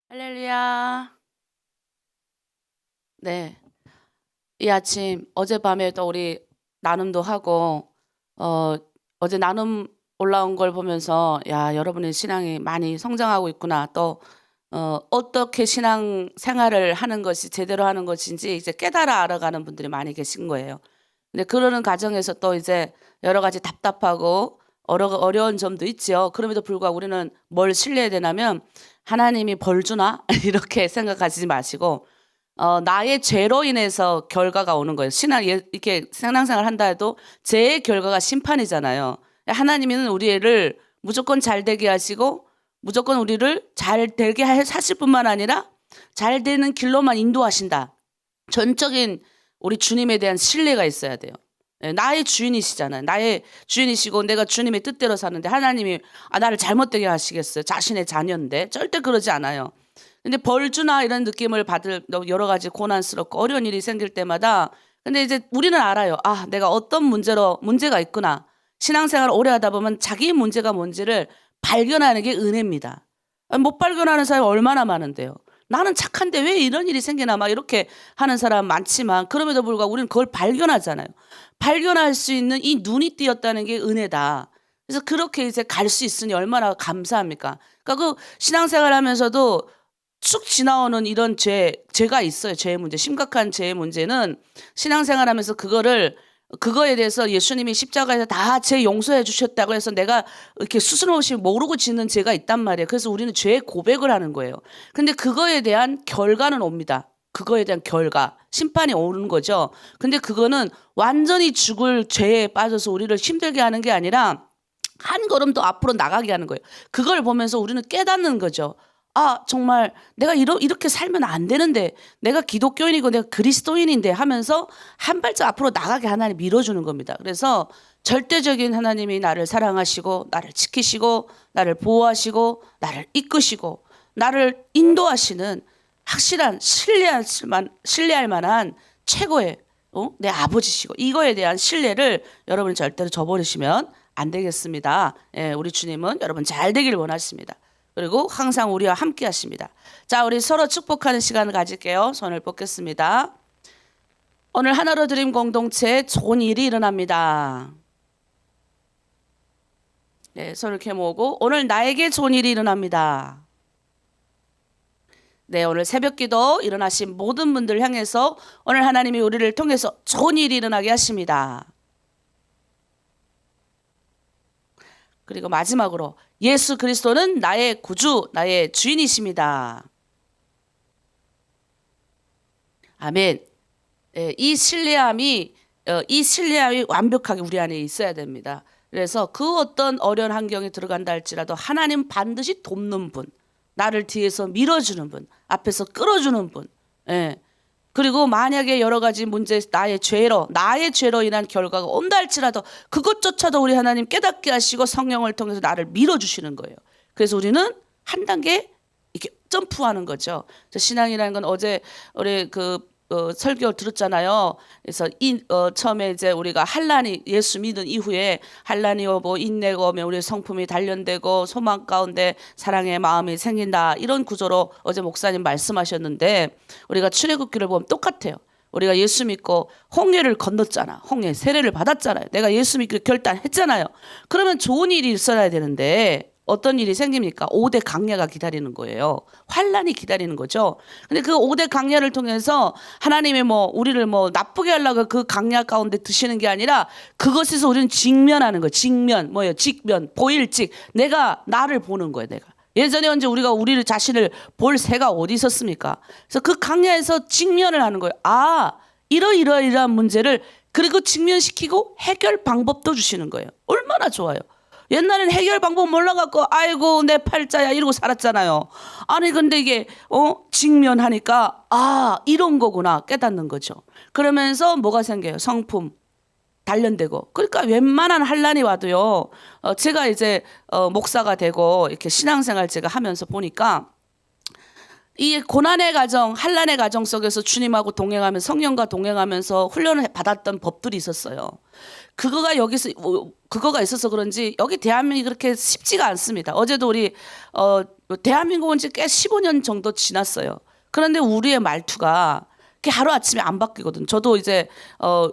할렐루야. 네. 이 아침 어젯밤에 또 우리 나눔도 하고 어 어제 나눔 올라온 걸 보면서 야, 여러분의 신앙이 많이 성장하고 있구나. 또 어떻게 신앙 생활을 하는 것이 제대로 하는 것인지 이제 깨달아 알아가는 분들이 많이 계신 거예요. 근데 그러는 과정에서 또 이제 여러 가지 답답하고 어려운 점도 있지요. 그럼에도 불구하고 우리는 뭘 신뢰해야 되냐면 하나님이 벌 주나 이렇게 생각하지 마시고 나의 죄로 인해서 결과가 오는 거예요. 이렇게 신앙생활 한다 해도 죄의 결과가 심판이잖아요. 하나님은 우리를 무조건 잘 되게 하시고 무조건 우리를 잘 되게 하실 뿐만 아니라 잘 되는 길로만 인도하신다. 전적인 우리 주님에 대한 신뢰가 있어야 돼요. 나의 주인이시잖아요. 나의 주인이시고 내가 주님의 뜻대로 사는데 하나님이 나를 잘못되게 하시겠어요? 자신의 자녀인데 절대 그러지 않아요. 근데 벌주나 이런 느낌을 받을 여러 가지 고난스럽고 어려운 일이 생길 때마다 근데 이제 우리는 알아요. 내가 어떤 문제가 있구나. 신앙생활을 오래 하다 보면 자기 문제가 뭔지를 발견하는 게 은혜입니다. 못 발견하는 사람이 얼마나 많은데요. 나는 착한데 왜 이런 일이 생기나 막 이렇게 하는 사람 많지만 그럼에도 불구하고 우리는 그걸 발견하잖아요. 발견할 수 있는 이 눈이 띄었다는 게 은혜다. 그래서 그렇게 이제 갈 수 있으니 얼마나 감사합니까? 그러니까 그 신앙생활 하면서도 쭉 지나오는 이런 죄가 있어요. 죄의 문제. 심각한 죄의 문제는 신앙생활 하면서 그거에 대해서 예수님이 십자가에서 다 죄 용서해 주셨다고 해서 내가 이렇게 스스럼없이 모르고 짓는 죄가 있단 말이에요. 그래서 우리는 죄의 고백을 하는 거예요. 근데 그거에 대한 결과는 옵니다. 그거에 대한 결과. 심판이 오는 거죠. 근데 그거는 완전히 죽을 죄에 빠져서 우리를 힘들게 하는 게 아니라 한 걸음 더 앞으로 나가게 하는 거예요. 그걸 보면서 우리는 깨닫는 거죠. 정말 내가 이렇게 살면 안 되는데 내가 기독교인이고 내가 그리스도인인데 하면서 한 발짝 앞으로 나가게 하나님 밀어주는 겁니다. 그래서 절대적인 하나님이 나를 사랑하시고 나를 지키시고 나를 보호하시고 나를 이끄시고 나를 인도하시는 확실한 신뢰할 만한 최고의 내 아버지시고 이거에 대한 신뢰를 여러분 절대로 저버리시면 안 되겠습니다. 우리 주님은 여러분 잘 되기를 원하십니다. 그리고 항상 우리와 함께 하십니다. 자, 우리 서로 축복하는 시간을 가질게요. 손을 뽑겠습니다. 오늘 하나로 드림 공동체에 좋은 일이 일어납니다. 네, 손을 이렇게 모으고 오늘 나에게 좋은 일이 일어납니다. 네, 오늘 새벽기도 일어나신 모든 분들 향해서 오늘 하나님이 우리를 통해서 좋은 일이 일어나게 하십니다. 그리고 마지막으로 예수 그리스도는 나의 구주, 나의 주인이십니다. 아멘. 이 신뢰함이 완벽하게 우리 안에 있어야 됩니다. 그래서 그 어떤 어려운 환경에 들어간다 할지라도 하나님 반드시 돕는 분, 나를 뒤에서 밀어주는 분, 앞에서 끌어주는 분. 그리고 만약에 여러 가지 문제, 나의 죄로 인한 결과가 온다 할지라도 그것조차도 우리 하나님 깨닫게 하시고 성령을 통해서 나를 밀어주시는 거예요. 그래서 우리는 한 단계 이렇게 점프하는 거죠. 신앙이라는 건 어제 우리 설교 들었잖아요. 그래서 처음에 이제 우리가 한란이 예수 믿은 이후에 한란이 오고 인내가 오면 우리의 성품이 단련되고 소망 가운데 사랑의 마음이 생긴다. 이런 구조로 어제 목사님 말씀하셨는데 우리가 출애굽기를 보면 똑같아요. 우리가 예수 믿고 홍해를 건넜잖아. 홍해 세례를 받았잖아요. 내가 예수 믿기로 결단했잖아요. 그러면 좋은 일이 있어야 되는데 어떤 일이 생깁니까? 5대 강야가 기다리는 거예요. 환란이 기다리는 거죠. 근데 그 5대 강야를 통해서 하나님이 우리를 나쁘게 하려고 그 강야 가운데 드시는 게 아니라 그것에서 우리는 직면하는 거예요. 직면, 보일직. 나를 보는 거예요, 내가. 예전에 언제 우리가 우리를 자신을 볼 새가 어디 있었습니까? 그래서 그 강야에서 직면을 하는 거예요. 이러이러한 문제를 그리고 직면시키고 해결 방법도 주시는 거예요. 얼마나 좋아요. 옛날에는 해결 방법 몰라갖고 아이고 내 팔자야 이러고 살았잖아요. 아니 근데 이게 직면하니까 이런 거구나 깨닫는 거죠. 그러면서 뭐가 생겨요? 성품 단련되고. 그러니까 웬만한 환란이 와도요. 제가 이제 목사가 되고 이렇게 신앙생활 제가 하면서 보니까 이 고난의 가정, 환난의 가정 속에서 주님하고 동행하면서 성령과 동행하면서 훈련을 받았던 법들이 있었어요. 그거가 있어서 그런지 여기 대한민국이 그렇게 쉽지가 않습니다. 어제도 우리 대한민국 온 지 꽤 15년 정도 지났어요. 그런데 우리의 말투가 하루아침에 안 바뀌거든. 저도 이제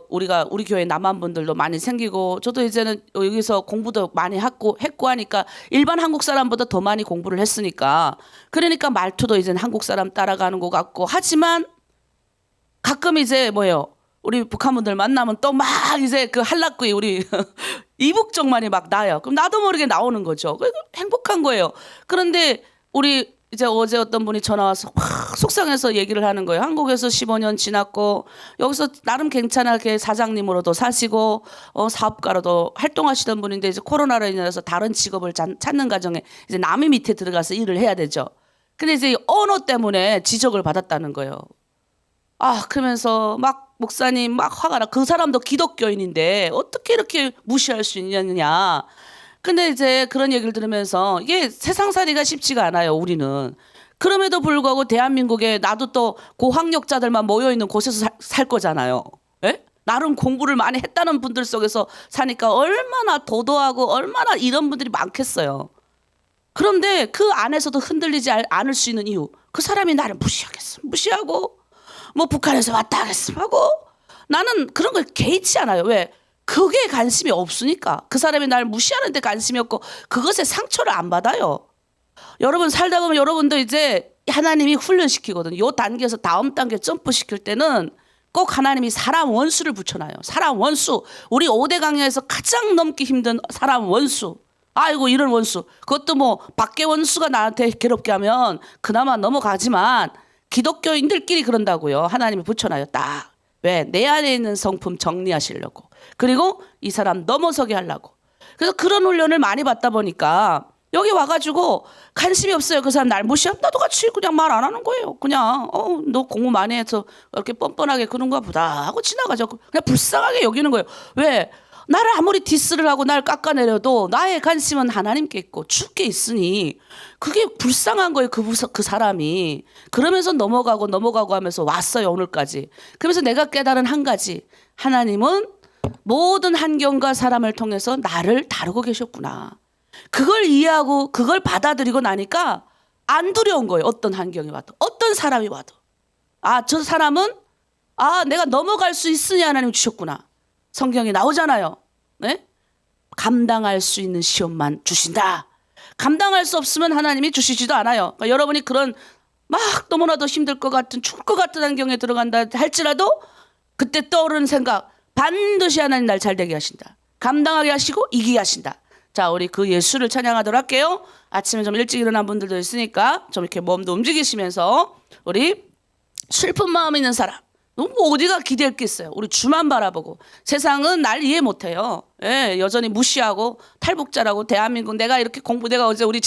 우리 교회 남한 분들도 많이 생기고, 저도 이제는 여기서 공부도 많이 했고 하니까 일반 한국 사람보다 더 많이 공부를 했으니까, 그러니까 말투도 이제는 한국 사람 따라가는 것 같고, 하지만 가끔 이제 우리 북한 분들 만나면 또 막 이제 그 한락구이 우리 이북적만이 막 나요. 그럼 나도 모르게 나오는 거죠. 행복한 거예요. 그런데 우리 이제 어제 어떤 분이 전화 와서 확 속상해서 얘기를 하는 거예요. 한국에서 15년 지났고 여기서 나름 괜찮게 사장님으로도 사시고 사업가로도 활동하시던 분인데, 이제 코로나로 인해서 다른 직업을 찾는 과정에 이제 남의 밑에 들어가서 일을 해야 되죠. 근데 이제 언어 때문에 지적을 받았다는 거예요. 그러면서 막 목사님 막 화가 나. 그 사람도 기독교인인데 어떻게 이렇게 무시할 수 있느냐. 근데 이제 그런 얘기를 들으면서 이게 세상살이가 쉽지가 않아요, 우리는. 그럼에도 불구하고 대한민국에 나도 또 고학력자들만 모여있는 곳에서 살 거잖아요. 예? 나름 공부를 많이 했다는 분들 속에서 사니까 얼마나 도도하고 얼마나 이런 분들이 많겠어요. 그런데 그 안에서도 흔들리지 않을 수 있는 이유, 그 사람이 나를 무시하고 뭐 북한에서 왔다 하겠음 하고, 나는 그런 걸 개의치 않아요. 왜? 그게 관심이 없으니까. 그 사람이 날 무시하는데 관심이 없고 그것에 상처를 안 받아요. 여러분 살다 보면 여러분도 이제 하나님이 훈련시키거든요. 요 단계에서 다음 단계 점프시킬 때는 꼭 하나님이 사람 원수를 붙여놔요. 사람 원수. 우리 5대 강야에서 가장 넘기 힘든 사람 원수. 아이고 이런 원수. 그것도 뭐 밖에 원수가 나한테 괴롭게 하면 그나마 넘어가지만, 기독교인들끼리 그런다고요. 하나님이 붙여놔요. 딱. 왜? 내 안에 있는 성품 정리하시려고. 그리고 이 사람 넘어서게 하려고. 그래서 그런 훈련을 많이 받다 보니까 여기 와가지고 관심이 없어요. 그 사람 날 무시하면 나도 같이 그냥 말 안 하는 거예요. 그냥 너 공부 많이 해서 이렇게 뻔뻔하게 그런가 보다 하고 지나가죠. 그냥 불쌍하게 여기는 거예요. 왜? 나를 아무리 디스를 하고 날 깎아내려도 나의 관심은 하나님께 있고 주께 있으니 그게 불쌍한 거예요. 그 사람이. 그러면서 넘어가고 하면서 왔어요, 오늘까지. 그러면서 내가 깨달은 한 가지, 하나님은 모든 환경과 사람을 통해서 나를 다루고 계셨구나. 그걸 이해하고 그걸 받아들이고 나니까 안 두려운 거예요. 어떤 환경이 와도, 어떤 사람이 와도. 저 사람은 내가 넘어갈 수 있으니 하나님 주셨구나. 성경에 나오잖아요. 네? 감당할 수 있는 시험만 주신다. 감당할 수 없으면 하나님이 주시지도 않아요. 그러니까 여러분이 그런 막 너무나도 힘들 것 같은, 죽을 것 같은 환경에 들어간다 할지라도 그때 떠오르는 생각, 반드시 하나님 날 잘되게 하신다. 감당하게 하시고 이기게 하신다. 자, 우리 그 예수를 찬양하도록 할게요. 아침에 좀 일찍 일어난 분들도 있으니까 좀 이렇게 몸도 움직이시면서 우리 슬픈 마음 있는 사람, 너무 어디가 기대했겠어요. 우리 주만 바라보고. 세상은 날 이해 못해요. 예, 여전히 무시하고 탈북자라고. 대한민국 내가 이렇게 내가 어제 우리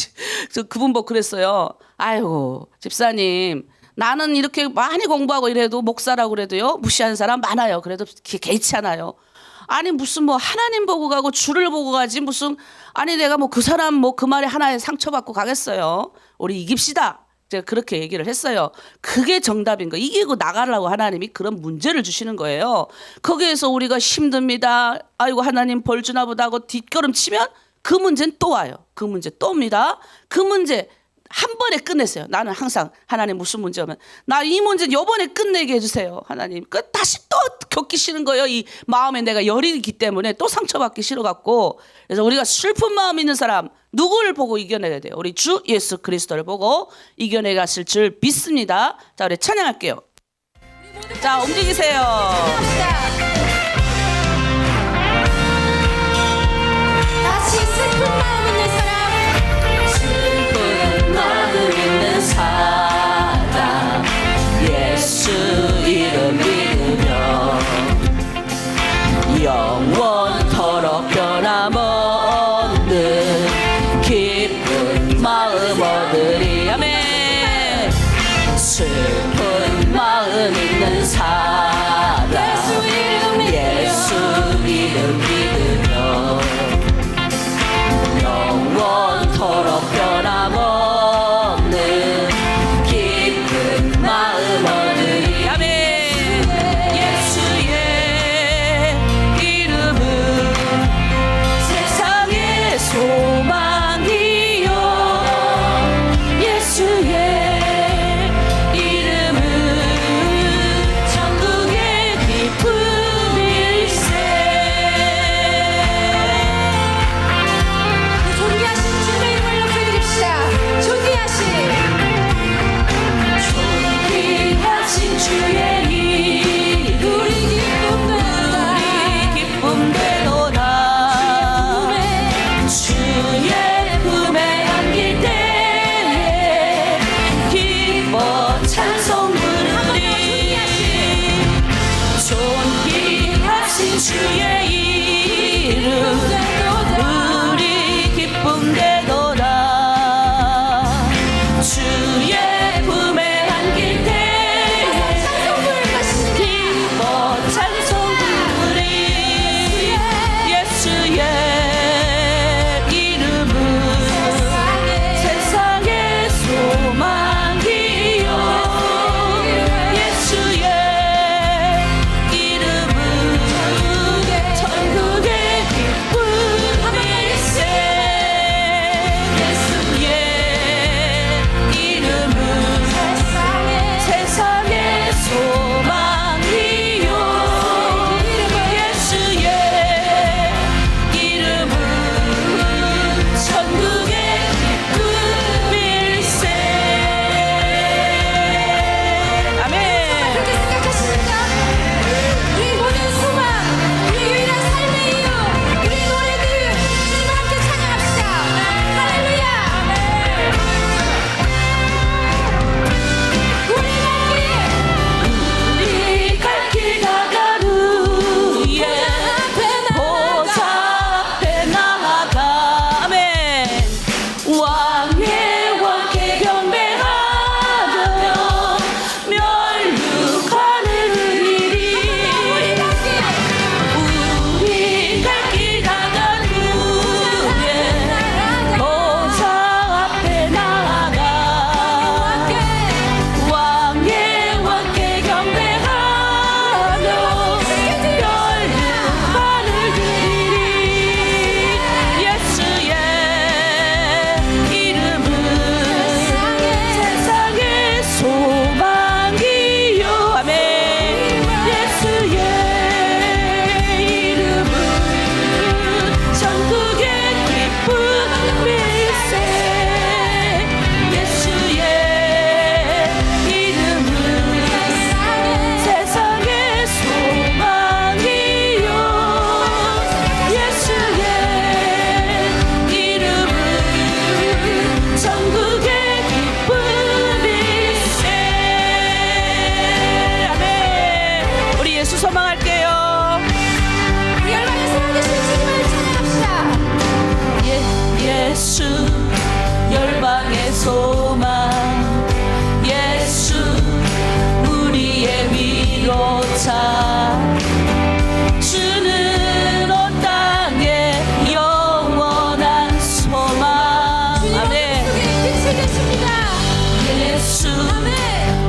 그분 보고 그랬어요. 아이고 집사님, 나는 이렇게 많이 공부하고 이래도 목사라고 그래도요 무시하는 사람 많아요. 그래도 개의치 않아요. 아니 무슨 뭐 하나님 보고 가고 주를 보고 가지 무슨, 아니 내가 뭐 그 사람 뭐 그 말에 하나에 상처받고 가겠어요. 우리 이깁시다. 제가 그렇게 얘기를 했어요. 그게 정답인 거예요. 이기고 나가려고 하나님이 그런 문제를 주시는 거예요. 거기에서 우리가 힘듭니다. 아이고 하나님 벌 주나 보다 하고 뒷걸음 치면 그 문제는 또 와요. 그 문제 또 옵니다. 그 문제 한 번에 끝내세요. 나는 항상 하나님 무슨 문제 오면 나 이 문제 요번에 끝내게 해주세요. 하나님 다시 또 겪기 싫은 거예요. 이 마음에 내가 열이 있기 때문에 또 상처받기 싫어갖고. 그래서 우리가 슬픈 마음 있는 사람 누구를 보고 이겨내야 돼요? 우리 주 예수 그리스도를 보고 이겨내갔을 줄 믿습니다. 자, 우리 찬양할게요. 자, 움직이세요. 다시 슬픈 마음 있는 사람, 슬픈 마음 있는 사람, 예수 이름 믿으며 영원토록 변함없는 기쁜 마음 얻으리. 아멘. 슬픈 마음 있는 사람, 예수 이름 믿으며 영원토록 변함없는 기쁜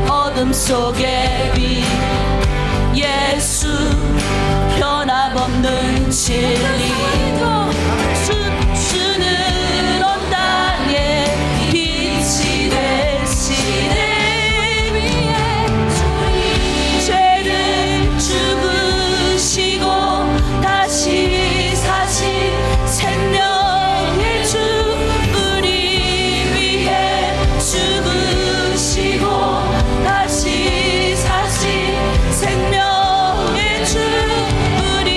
어둠 속의 빛 예수 변함없는 진리 주는 온 땅에 빛이 되시네 죄를 죽으시고 다시 사신 생명의 주 우리 위해 죽으시고 다시 사신 생명의 주 우리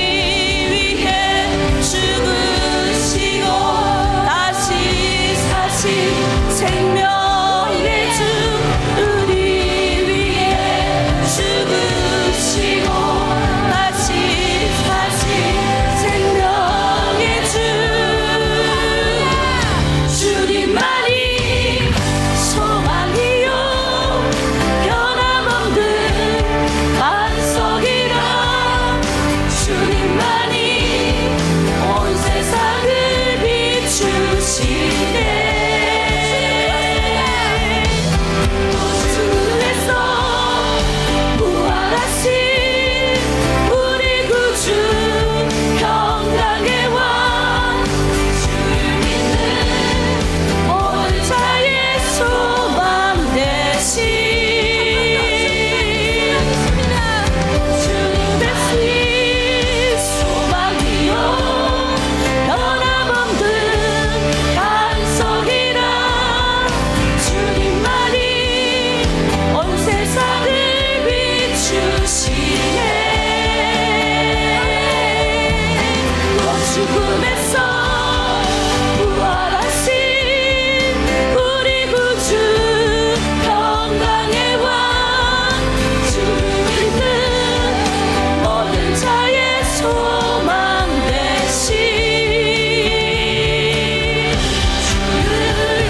위해 죽으시고 다시 사신 생명의 주 우리 위해 죽으시고 다시 사신 생명의 주 주님만이 소망이요 변함없는 반석이라 주님만이 온 세상을 비추시네 주에서 부활하신 우리 구주 평강의 왕 주를 믿는 모든 자의 소망 되신 주님 대신 소망이요 변함없는 반석이라 주님만이 온 세상을 비추시네 또 죽음에서 부활하신 우리 구주 평강의 왕 주를 믿는 모든 자의 소망 되신 주를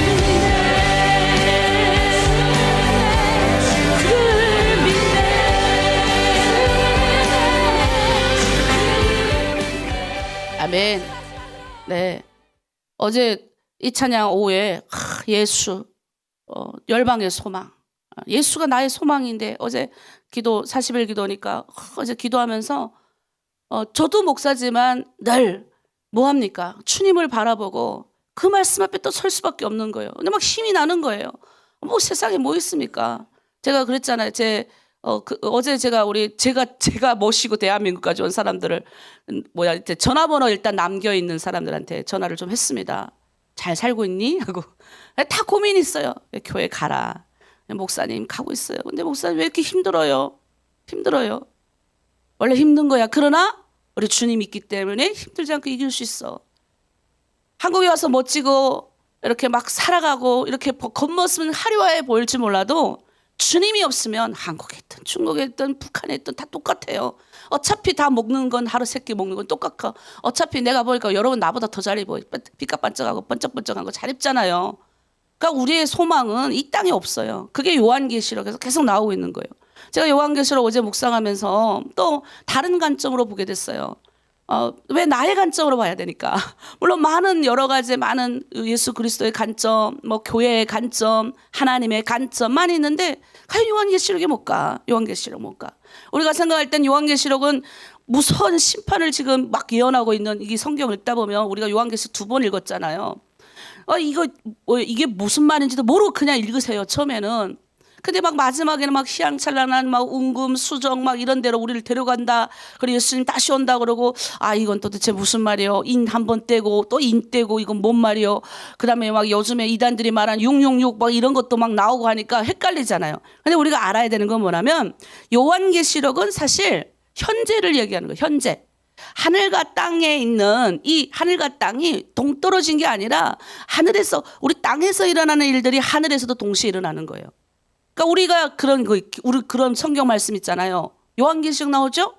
믿네 주를 믿네 아멘. 네. 어제 이 찬양 오후에 예수 열방의 소망 예수가 나의 소망인데 어제 기도 40일 기도니까 어제 기도하면서 저도 목사지만 늘 뭐합니까? 주님을 바라보고 그 말씀 앞에 또 설 수밖에 없는 거예요. 근데 막 힘이 나는 거예요. 뭐 세상에 뭐 있습니까? 제가 그랬잖아요. 어제 제가 모시고 대한민국까지 온 사람들을 이제 전화번호 일단 남겨 있는 사람들한테 전화를 좀 했습니다. 잘 살고 있니? 하고 다 고민 있어요. 교회 가라. 목사님 가고 있어요. 근데 목사님 왜 이렇게 힘들어요? 힘들어요. 원래 힘든 거야. 그러나 우리 주님 있기 때문에 힘들지 않고 이길 수 있어. 한국에 와서 멋지고 이렇게 막 살아가고 이렇게 겉모습은 화려해 보일지 몰라도 주님이 없으면 한국에 있든 중국에 있든 북한에 있든 다 똑같아요. 어차피 다 먹는 건 하루 세끼 먹는 건 똑같아. 어차피 내가 보니까 여러분 나보다 더 잘 입어. 빛깔 반짝하고 번쩍번쩍한 거 잘 입잖아요. 그러니까 우리의 소망은 이 땅에 없어요. 그게 요한계시록에서 계속 나오고 있는 거예요. 제가 요한계시록 어제 묵상하면서 또 다른 관점으로 보게 됐어요. 왜 나의 관점으로 봐야 되니까. 물론 많은 여러 가지 많은 예수 그리스도의 관점, 뭐 교회의 관점, 하나님의 관점 많이 있는데 과연 요한계시록이 뭘까? 요한계시록 뭘까? 우리가 생각할 땐 요한계시록은 무서운 심판을 지금 막 예언하고 있는 이 성경을 읽다 보면 우리가 요한계시록 2번 읽었잖아요. 이게 무슨 말인지도 모르고 그냥 읽으세요. 처음에는. 근데 막 마지막에는 막 희양찬란한 막 운금 수정 막 이런 데로 우리를 데려간다. 그리고 예수님 다시 온다 그러고 이건 도대체 무슨 말이요? 인 한 번 떼고 또 인 떼고 이건 뭔 말이요? 그다음에 막 요즘에 이단들이 말한 666 막 이런 것도 막 나오고 하니까 헷갈리잖아요. 근데 우리가 알아야 되는 건 뭐냐면 요한계시록은 사실 현재를 얘기하는 거예요. 현재. 하늘과 땅에 있는 이 하늘과 땅이 동떨어진 게 아니라 하늘에서 우리 땅에서 일어나는 일들이 하늘에서도 동시에 일어나는 거예요. 그러니까 우리가 우리 그런 성경 말씀 있잖아요. 요한계시록 나오죠?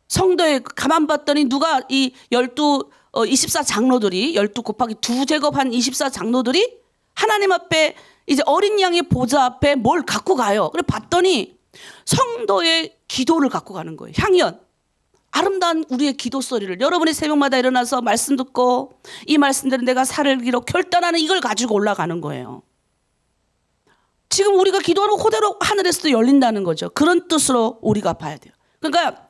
성도에 가만 봤더니 누가 이 24 장로들이 12 곱하기 2 제곱한 24 장로들이 하나님 앞에 이제 어린 양의 보좌 앞에 뭘 갖고 가요. 그래 봤더니 성도의 기도를 갖고 가는 거예요. 향연. 아름다운 우리의 기도 소리를 여러분이 새벽마다 일어나서 말씀 듣고 이 말씀들은 내가 살기로 결단하는 이걸 가지고 올라가는 거예요. 지금 우리가 기도하는 그대로 하늘에서도 열린다는 거죠. 그런 뜻으로 우리가 봐야 돼요. 그러니까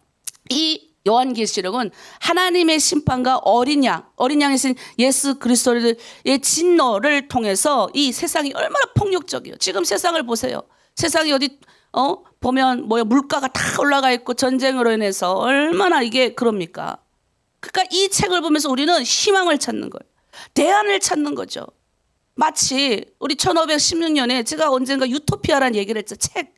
이 요한계시록은 하나님의 심판과 어린 양이신 예수 그리스도의 진노를 통해서 이 세상이 얼마나 폭력적이에요. 지금 세상을 보세요. 세상이 어디 보면 물가가 다 올라가 있고 전쟁으로 인해서 얼마나 이게 그럽니까? 그러니까 이 책을 보면서 우리는 희망을 찾는 거예요. 대안을 찾는 거죠. 마치 우리 1516년에 제가 언젠가 유토피아라는 얘기를 했죠. 책.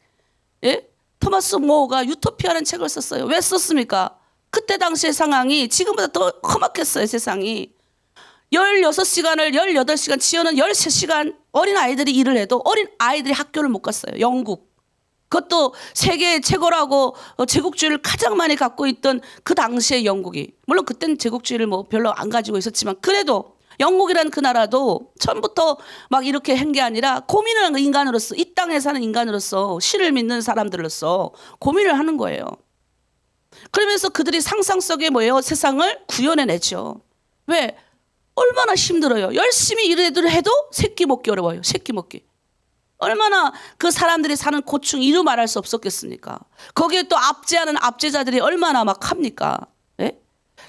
예? 토마스 모어가 유토피아라는 책을 썼어요. 왜 썼습니까? 그때 당시의 상황이 지금보다 더 험악했어요. 세상이. 16시간을 18시간 지어는 13시간 어린아이들이 일을 해도 어린아이들이 학교를 못 갔어요. 영국. 그것도 세계 최고라고 제국주의를 가장 많이 갖고 있던 그 당시의 영국이. 물론 그때는 제국주의를 별로 안 가지고 있었지만 그래도 영국이라는 그 나라도 처음부터 막 이렇게 한 게 아니라 고민을 하는 인간으로서, 이 땅에 사는 인간으로서, 신을 믿는 사람들로서 고민을 하는 거예요. 그러면서 그들이 상상 속에 세상을 구현해내죠. 왜? 얼마나 힘들어요. 열심히 일을 해도 새끼 먹기 어려워요. 새끼 먹기. 얼마나 그 사람들이 사는 고충 이루 말할 수 없었겠습니까? 거기에 또 압제하는 압제자들이 얼마나 막 합니까? 예?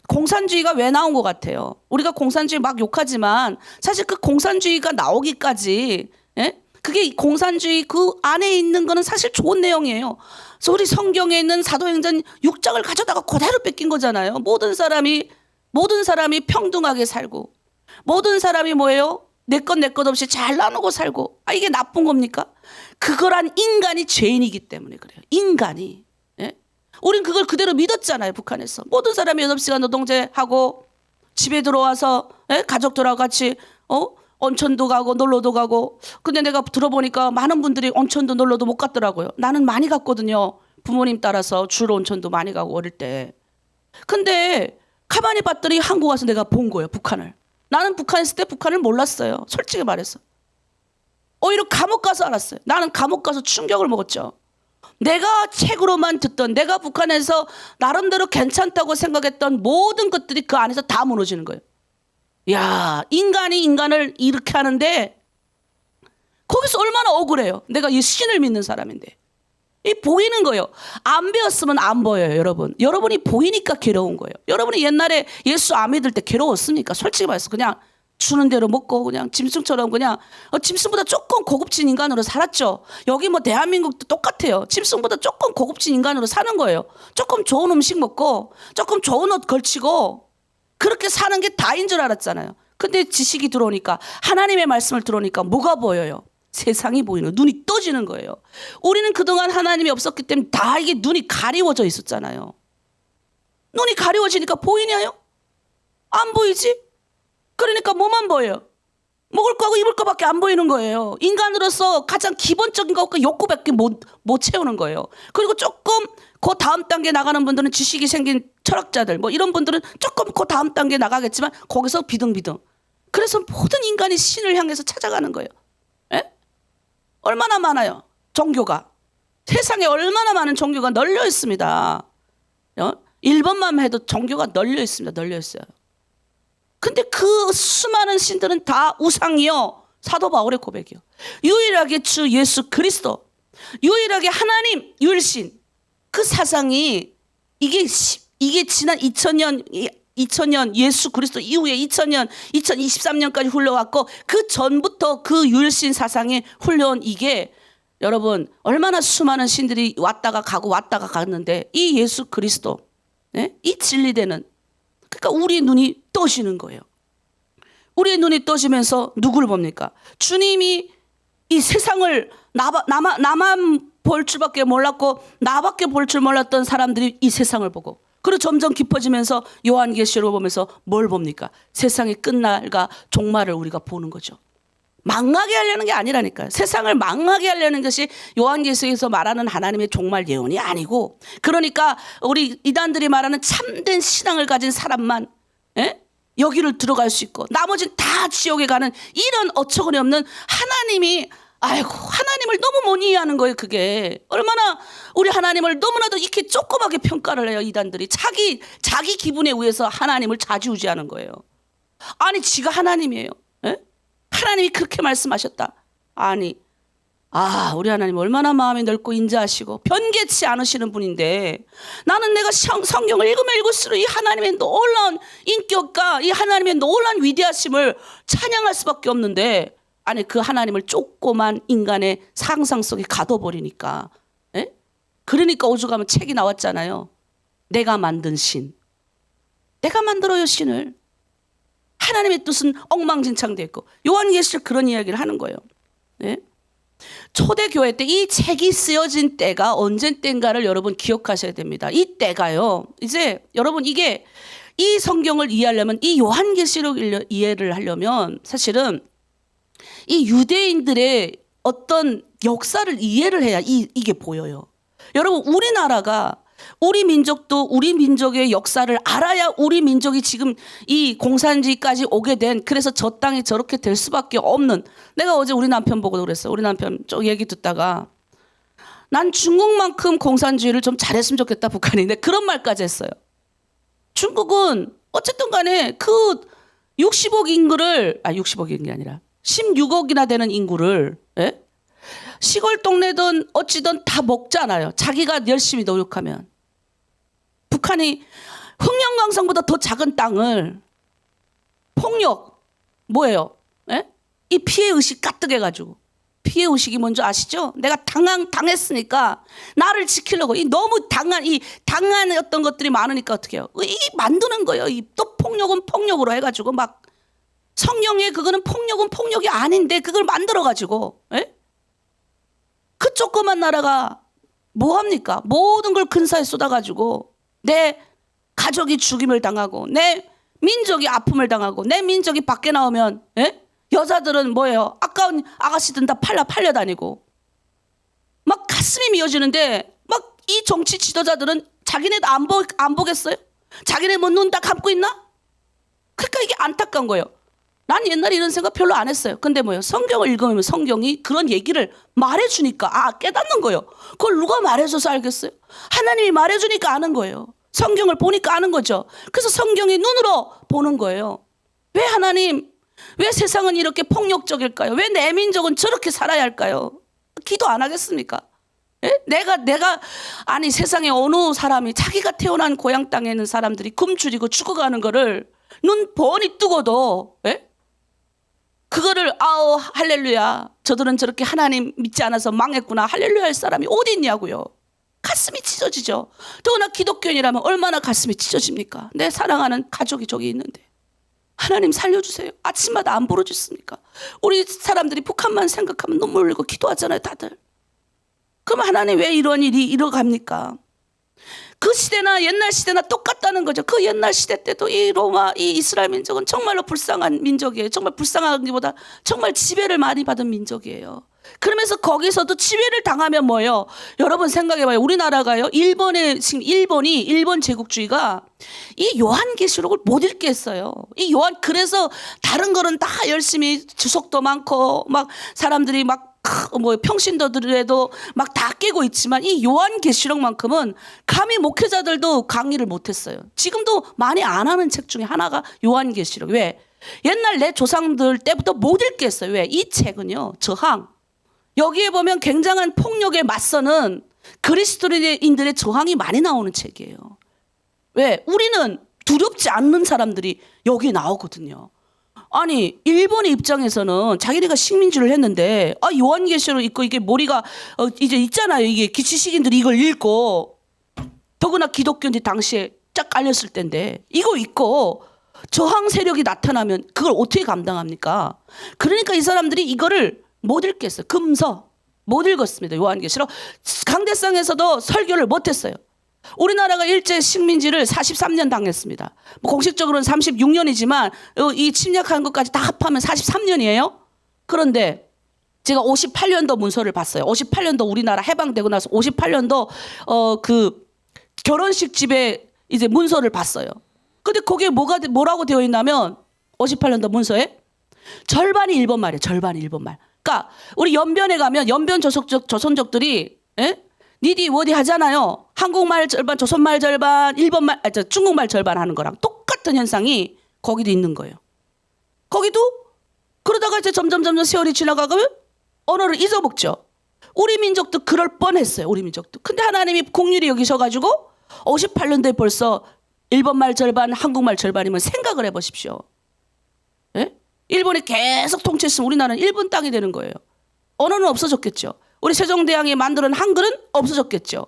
공산주의가 왜 나온 것 같아요? 우리가 공산주의 막 욕하지만 사실 그 공산주의가 나오기까지, 예? 그게 공산주의 그 안에 있는 거는 사실 좋은 내용이에요. 그래서 우리 성경에 있는 사도행전 6장을 가져다가 그대로 뺏긴 거잖아요. 모든 사람이 평등하게 살고, 모든 사람이 내 것 없이 잘 나누고 살고. 이게 나쁜 겁니까? 그거란 인간이 죄인이기 때문에 그래요. 인간이. 예? 우린 그걸 그대로 믿었잖아요. 북한에서 모든 사람이 8시간 노동제하고 집에 들어와서, 예? 가족들하고 같이 온천도 가고 놀러도 가고. 근데 내가 들어보니까 많은 분들이 온천도 놀러도 못 갔더라고요. 나는 많이 갔거든요. 부모님 따라서 주로 온천도 많이 가고 어릴 때. 근데 가만히 봤더니 한국 와서 내가 본 거예요. 북한을. 나는 북한에 있을 때 북한을 몰랐어요. 솔직히 말해서. 오히려 감옥 가서 알았어요. 나는 감옥 가서 충격을 먹었죠. 내가 책으로만 듣던, 내가 북한에서 나름대로 괜찮다고 생각했던 모든 것들이 그 안에서 다 무너지는 거예요. 야, 인간이 인간을 이렇게 하는데 거기서 얼마나 억울해요. 내가 이 신을 믿는 사람인데. 이 보이는 거예요. 안 배웠으면 안 보여요, 여러분. 여러분이 보이니까 괴로운 거예요. 여러분이 옛날에 예수 안 믿을 때 괴로웠습니까? 솔직히 말해서 그냥 주는 대로 먹고 그냥 짐승처럼 그냥 짐승보다 조금 고급진 인간으로 살았죠. 여기 대한민국도 똑같아요. 짐승보다 조금 고급진 인간으로 사는 거예요. 조금 좋은 음식 먹고 조금 좋은 옷 걸치고 그렇게 사는 게 다인 줄 알았잖아요. 근데 지식이 들어오니까, 하나님의 말씀을 들어오니까 뭐가 보여요? 세상이 보이는, 눈이 떠지는 거예요. 우리는 그동안 하나님이 없었기 때문에 다 이게 눈이 가리워져 있었잖아요. 눈이 가리워지니까 보이냐요? 안 보이지? 그러니까 뭐만 보여요? 먹을 거하고 입을 거밖에 안 보이는 거예요. 인간으로서 가장 기본적인 것과 욕구밖에 못 채우는 거예요. 그리고 조금 그 다음 단계 나가는 분들은 지식이 생긴 철학자들 이런 분들은 조금 그 다음 단계 나가겠지만 거기서 비등비등. 그래서 모든 인간이 신을 향해서 찾아가는 거예요. 예? 얼마나 많아요. 종교가. 세상에 얼마나 많은 종교가 널려 있습니다. 일본만 해도 종교가 널려 있습니다. 널려 있어요. 근데 그 수많은 신들은 다 우상이요. 사도 바울의 고백이요. 유일하게 주 예수 그리스도, 유일하게 하나님 유일신, 그 사상이 이게 지난 2000년 예수 그리스도 이후에 2023년까지 흘러왔고, 그 전부터 그 유일신 사상이 흘러온 이게, 여러분, 얼마나 수많은 신들이 왔다가 가고 왔다가 갔는데 이 예수 그리스도, 네? 이 진리되는, 그러니까 우리의 눈이 떠지는 거예요. 우리의 눈이 떠지면서 누구를 봅니까? 주님이 이 세상을 나만 볼 줄밖에 몰랐고 나밖에 볼 줄 몰랐던 사람들이 이 세상을 보고, 그리고 점점 깊어지면서 요한계시록을 보면서 뭘 봅니까? 세상의 끝날과 종말을 우리가 보는 거죠. 망하게 하려는 게 아니라니까요. 세상을 망하게 하려는 것이 요한계시록에서 말하는 하나님의 종말 예언이 아니고, 그러니까 우리 이단들이 말하는 참된 신앙을 가진 사람만, 예? 여기를 들어갈 수 있고 나머지는 다 지옥에 가는, 이런 어처구니 없는 하나님을 너무 못 이해하는 거예요. 그게 얼마나 우리 하나님을 너무나도 이렇게 조그맣게 평가를 해요. 이단들이 자기 기분에 의해서 하나님을 좌지우지하는 거예요. 아니, 지가 하나님이에요. 예? 하나님이 그렇게 말씀하셨다. 아니, 아, 우리 하나님 얼마나 마음이 넓고 인자하시고 변개치 않으시는 분인데 나는 내가 성경을 읽으면 읽을수록 이 하나님의 놀라운 인격과 이 하나님의 놀라운 위대하심을 찬양할 수밖에 없는데 아니 그 하나님을 조그만 인간의 상상 속에 가둬버리니까 에? 그러니까 오죽하면 책이 나왔잖아요. 내가 만든 신. 내가 만들어요 신을. 하나님의 뜻은 엉망진창되어 있고 요한계시록 그런 이야기를 하는 거예요. 네? 초대교회 때 이 책이 쓰여진 때가 언제 때인가를 여러분 기억하셔야 됩니다. 이 때가요. 이제 여러분 이게 이 성경을 이해하려면 이 요한계시록 이해를 하려면 사실은 이 유대인들의 어떤 역사를 이해를 해야 이게 보여요. 여러분 우리나라가 우리 민족도 우리 민족의 역사를 알아야 우리 민족이 지금 이 공산주의까지 오게 된 그래서 저 땅이 저렇게 될 수밖에 없는 내가 어제 우리 남편 보고 그랬어요. 우리 남편 쪽 얘기 듣다가 난 중국만큼 공산주의를 좀 잘했으면 좋겠다 북한이. 근데 그런 말까지 했어요. 중국은 어쨌든 간에 그 60억 인구를 60억이 아니라 16억이나 되는 인구를 예? 시골 동네든 어찌든 다 먹잖아요. 자기가 열심히 노력하면. 북한이 흑령강성보다 더 작은 땅을 폭력 뭐예요? 예? 이 피해의식 가뜩해가지고 피해의식이 뭔지 아시죠? 내가 당했으니까 나를 지키려고 이 너무 당한 어떤 것들이 많으니까 어떻게 해요? 이 만드는 거예요. 또 폭력은 폭력으로 해가지고 막 성경에 그거는 폭력은 폭력이 아닌데 그걸 만들어가지고 예? 그 조그만 나라가 뭐합니까? 모든 걸 근사에 쏟아가지고 내 가족이 죽임을 당하고 내 민족이 아픔을 당하고 내 민족이 밖에 나오면 예? 여자들은 뭐예요? 아까운 아가씨들은 다 팔려다니고 막 가슴이 미어지는데 막 이 정치 지도자들은 자기네도 안 보겠어요? 자기네 뭐 눈 다 감고 있나? 그러니까 이게 안타까운 거예요. 난 옛날에 이런 생각 별로 안 했어요. 근데 뭐예요? 성경을 읽으면 성경이 그런 얘기를 말해주니까 깨닫는 거예요. 그걸 누가 말해줘서 알겠어요? 하나님이 말해주니까 아는 거예요. 성경을 보니까 아는 거죠. 그래서 성경이 눈으로 보는 거예요. 왜 하나님, 왜 세상은 이렇게 폭력적일까요? 왜 내 민족은 저렇게 살아야 할까요? 기도 안 하겠습니까? 예? 아니 세상에 어느 사람이 자기가 태어난 고향 땅에 있는 사람들이 굶주리고 죽어가는 거를 눈 번이 뜨고도 예? 그거를 할렐루야 저들은 저렇게 하나님 믿지 않아서 망했구나 할렐루야 할 사람이 어디 있냐고요. 가슴이 찢어지죠. 더구나 기독교인이라면 얼마나 가슴이 찢어집니까? 내 사랑하는 가족이 저기 있는데 하나님 살려주세요. 아침마다 안 부르짖습니까? 우리 사람들이 북한만 생각하면 눈물 흘리고 기도하잖아요 다들. 그럼 하나님 왜 이런 일이 일어갑니까? 그 시대나 옛날 시대나 똑같다는 거죠. 그 옛날 시대 때도 이 로마, 이 이스라엘 민족은 정말로 불쌍한 민족이에요. 정말 불쌍하기보다 정말 지배를 많이 받은 민족이에요. 그러면서 거기서도 지배를 당하면 뭐예요? 여러분 생각해봐요. 우리나라가요. 일본 제국주의가 이 요한계시록을 못 읽게 했어요. 그래서 다른 거는 다 열심히 주석도 많고 막 사람들이 막 평신도들에도 막 다 깨고 있지만 이 요한계시록만큼은 감히 목회자들도 강의를 못했어요. 지금도 많이 안 하는 책 중에 하나가 요한계시록. 왜? 옛날 내 조상들 때부터 못 읽게 했어요. 왜? 이 책은요 저항 여기에 보면 굉장한 폭력에 맞서는 그리스도인들의 저항이 많이 나오는 책이에요. 왜? 우리는 두렵지 않는 사람들이 여기 나오거든요. 아니 일본의 입장에서는 자기네가 식민지를 했는데 요한계시록 읽고 이게 머리가 이제 있잖아요. 이게 기치식인들이 이걸 읽고 더구나 기독교인들이 당시에 쫙 깔렸을 때인데 이거 읽고 저항 세력이 나타나면 그걸 어떻게 감당합니까? 그러니까 이 사람들이 이거를 못 읽겠어요. 금서 못 읽었습니다. 요한계시록 강대상에서도 설교를 못했어요. 우리나라가 일제 식민지를 43년 당했습니다. 뭐 공식적으로는 36년이지만 이 침략한 것까지 다 합하면 43년이에요. 그런데 제가 58년도 문서를 봤어요. 58년도 우리나라 해방되고 나서 58년도 그 결혼식 집에 이제 문서를 봤어요. 근데 거기에 뭐라고 되어 있냐면 58년도 문서에 절반이 일본 말이에요. 절반이 일본 말. 그러니까 우리 연변에 가면 연변 조선족들이 니디 워디 하잖아요. 한국말 절반, 조선말 절반, 중국말 절반 하는 거랑 똑같은 현상이 거기도 있는 거예요. 거기도 그러다가 이제 점점 세월이 지나가면 언어를 잊어먹죠. 우리 민족도 그럴 뻔했어요. 우리 민족도. 근데 하나님이 긍휼히 여기셔가지고 58년도에 벌써 일본말 절반, 한국말 절반이면 생각을 해보십시오. 예? 일본이 계속 통치했으면 우리나라는 일본 땅이 되는 거예요. 언어는 없어졌겠죠. 우리 세종대왕이 만드는 한글은 없어졌겠죠.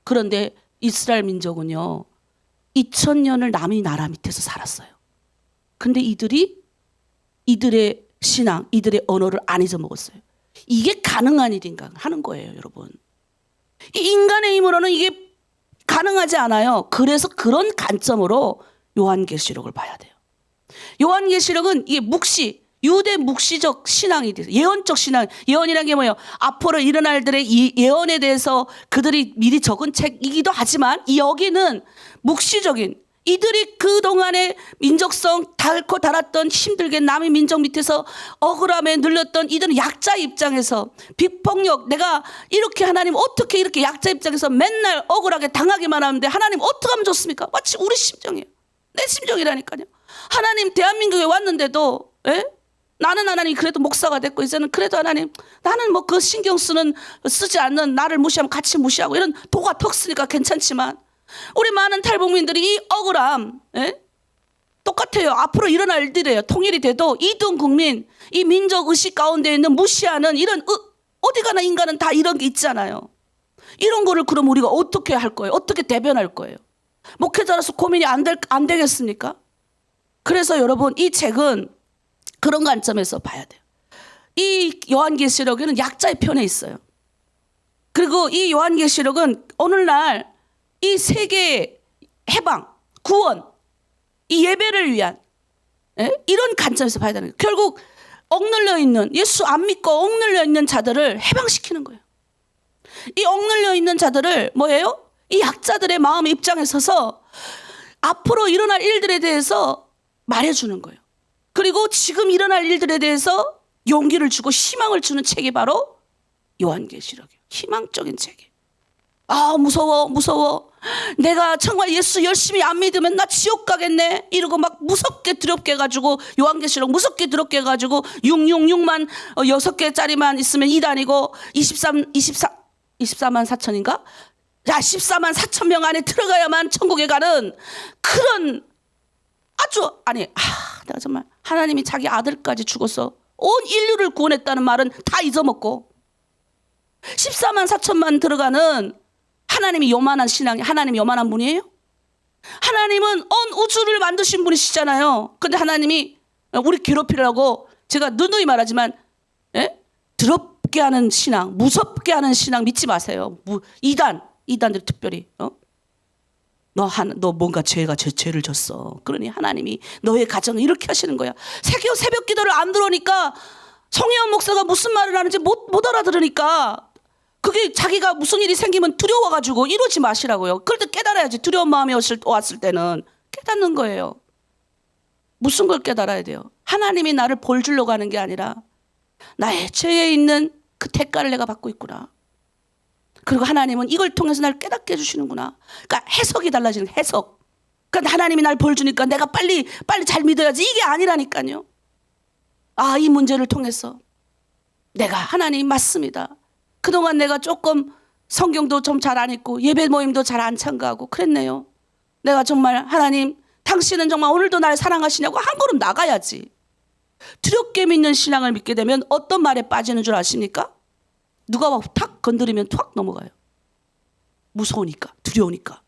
그런데 이스라엘 민족은요, 2000년을 남이 나라 밑에서 살았어요. 근데 이들의 신앙, 이들의 언어를 안 잊어먹었어요. 이게 가능한 일인가 하는 거예요, 여러분. 이 인간의 힘으로는 이게 가능하지 않아요. 그래서 그런 관점으로 요한계시록을 봐야 돼요. 요한계시록은 이게 유대 묵시적 신앙이 돼서 예언적 신앙, 예언이라는 게 뭐예요? 앞으로 일어날 일들의 이 예언에 대해서 그들이 미리 적은 책이기도 하지만 여기는 묵시적인 이들이 그동안의 민족성 닳고 닳았던 힘들게 남의 민족 밑에서 억울함에 눌렸던 이들은 약자 입장에서 비폭력, 내가 이렇게 하나님 어떻게 이렇게 약자 입장에서 맨날 억울하게 당하기만 하는데 하나님 어떻게 하면 좋습니까? 마치 우리 심정이에요. 내 심정이라니까요. 하나님 대한민국에 왔는데도 나는 하나님 그래도 목사가 됐고 이제는 그래도 하나님 나는 뭐 그 신경 쓰지 않는 나를 무시하면 같이 무시하고 이런 도가 턱 쓰니까 괜찮지만 우리 많은 탈북민들이 이 억울함 똑같아요. 앞으로 일어날 일들이에요. 통일이 돼도 이등 국민, 이 민족 의식 가운데 있는 무시하는 이런 어디 가나 인간은 다 이런 게 있잖아요. 이런 거를 그럼 우리가 어떻게 할 거예요? 어떻게 대변할 거예요? 목회자로서 고민이 안 되겠습니까? 그래서 여러분 이 책은 그런 관점에서 봐야 돼요. 이 요한계시록에는 약자의 편에 있어요. 그리고 이 요한계시록은 오늘날 이 세계의 해방, 구원, 이 예배를 위한 이런 관점에서 봐야 되는 거예요. 결국 억눌려 있는 예수 안 믿고 억눌려 있는 자들을 해방시키는 거예요. 이 억눌려 있는 자들을 뭐예요? 이 약자들의 마음의 입장에 서서 앞으로 일어날 일들에 대해서 말해주는 거예요. 그리고 지금 일어날 일들에 대해서 용기를 주고 희망을 주는 책이 바로 요한계시록이에요. 희망적인 책이에요. 아 무서워. 내가 정말 예수 열심히 안 믿으면 나 지옥 가겠네. 이러고 막 무섭게 두렵게 해가지고 요한계시록 무섭게 두렵게 해가지고 666만 6개짜리만 있으면 2단이고 24만 4천인가? 야 14만 4천 명 안에 들어가야만 천국에 가는 그런 내가 정말 하나님이 자기 아들까지 죽어서 온 인류를 구원했다는 말은 다 잊어먹고 14만 4천만 들어가는 하나님이 요만한 신앙이 하나님이 요만한 분이에요? 하나님은 온 우주를 만드신 분이시잖아요. 근데 하나님이 우리 괴롭히려고 제가 누누이 말하지만 더럽게 하는 신앙, 무섭게 하는 신앙 믿지 마세요. 이단들 특별히 너 뭔가 죄를 졌어. 그러니 하나님이 너의 가정을 이렇게 하시는 거야. 새벽 기도를 안 들어오니까 성혜원 목사가 무슨 말을 하는지 못 알아들으니까 그게 자기가 무슨 일이 생기면 두려워가지고 이러지 마시라고요. 그럴 때 깨달아야지. 두려운 마음이 왔을 때는 깨닫는 거예요. 무슨 걸 깨달아야 돼요? 하나님이 나를 벌 주려고 하는 게 아니라 나의 죄에 있는 그 대가를 내가 받고 있구나. 그리고 하나님은 이걸 통해서 날 깨닫게 해주시는구나. 그러니까 해석이 달라지는 해석. 그러니까 하나님이 날 벌 주니까 내가 빨리 잘 믿어야지. 이게 아니라니까요. 이 문제를 통해서 내가 하나님 맞습니다. 그동안 내가 조금 성경도 좀 잘 안 읽고 예배 모임도 잘 안 참가하고 그랬네요. 내가 정말 하나님 당신은 정말 오늘도 날 사랑하시냐고 한 걸음 나가야지. 두렵게 믿는 신앙을 믿게 되면 어떤 말에 빠지는 줄 아십니까? 누가 막 탁 건드리면 툭 넘어가요. 무서우니까, 두려우니까.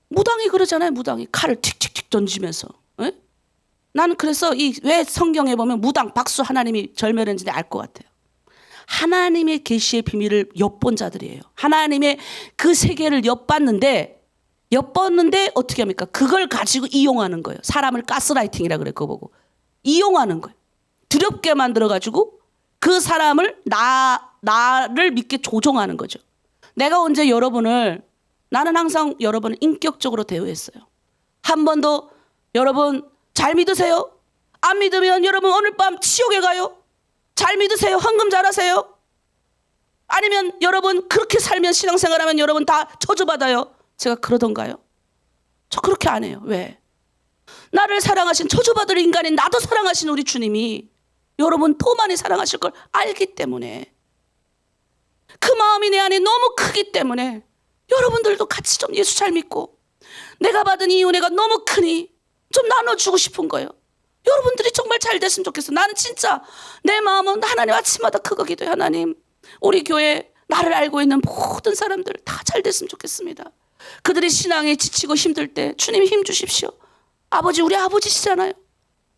무당이 그러잖아요. 무당이 칼을 틱틱틱 던지면서. 나는 그래서 왜 성경에 보면 무당 박수 하나님이 절멸했는지 알 것 같아요. 하나님의 계시의 비밀을 엿본 자들이에요. 하나님의 그 세계를 엿봤는데 어떻게 합니까? 그걸 가지고 이용하는 거예요. 사람을 가스라이팅이라 그래 그거 보고. 이용하는 거예요. 두렵게 만들어가지고 그 사람을 나를 믿게 조종하는 거죠. 내가 언제 나는 항상 여러분을 인격적으로 대우했어요. 한 번도 여러분 잘 믿으세요? 안 믿으면 여러분 오늘 밤 지옥에 가요? 잘 믿으세요? 헌금 잘하세요? 아니면 여러분 그렇게 살면 신앙생활하면 여러분 다 저주받아요? 제가 그러던가요? 저 그렇게 안 해요. 왜? 나를 사랑하신 저주받을 인간인 나도 사랑하신 우리 주님이 여러분 더 많이 사랑하실 걸 알기 때문에 그 마음이 내 안에 너무 크기 때문에 여러분들도 같이 좀 예수 잘 믿고 내가 받은 이 은혜가 너무 크니 좀 나눠주고 싶은 거예요. 여러분들이 정말 잘 됐으면 좋겠어. 나는 진짜 내 마음은 하나님 아침마다 그거 기도해. 하나님, 우리 교회 나를 알고 있는 모든 사람들 다 잘 됐으면 좋겠습니다. 그들이 신앙에 지치고 힘들 때 주님 힘 주십시오. 아버지, 우리 아버지시잖아요.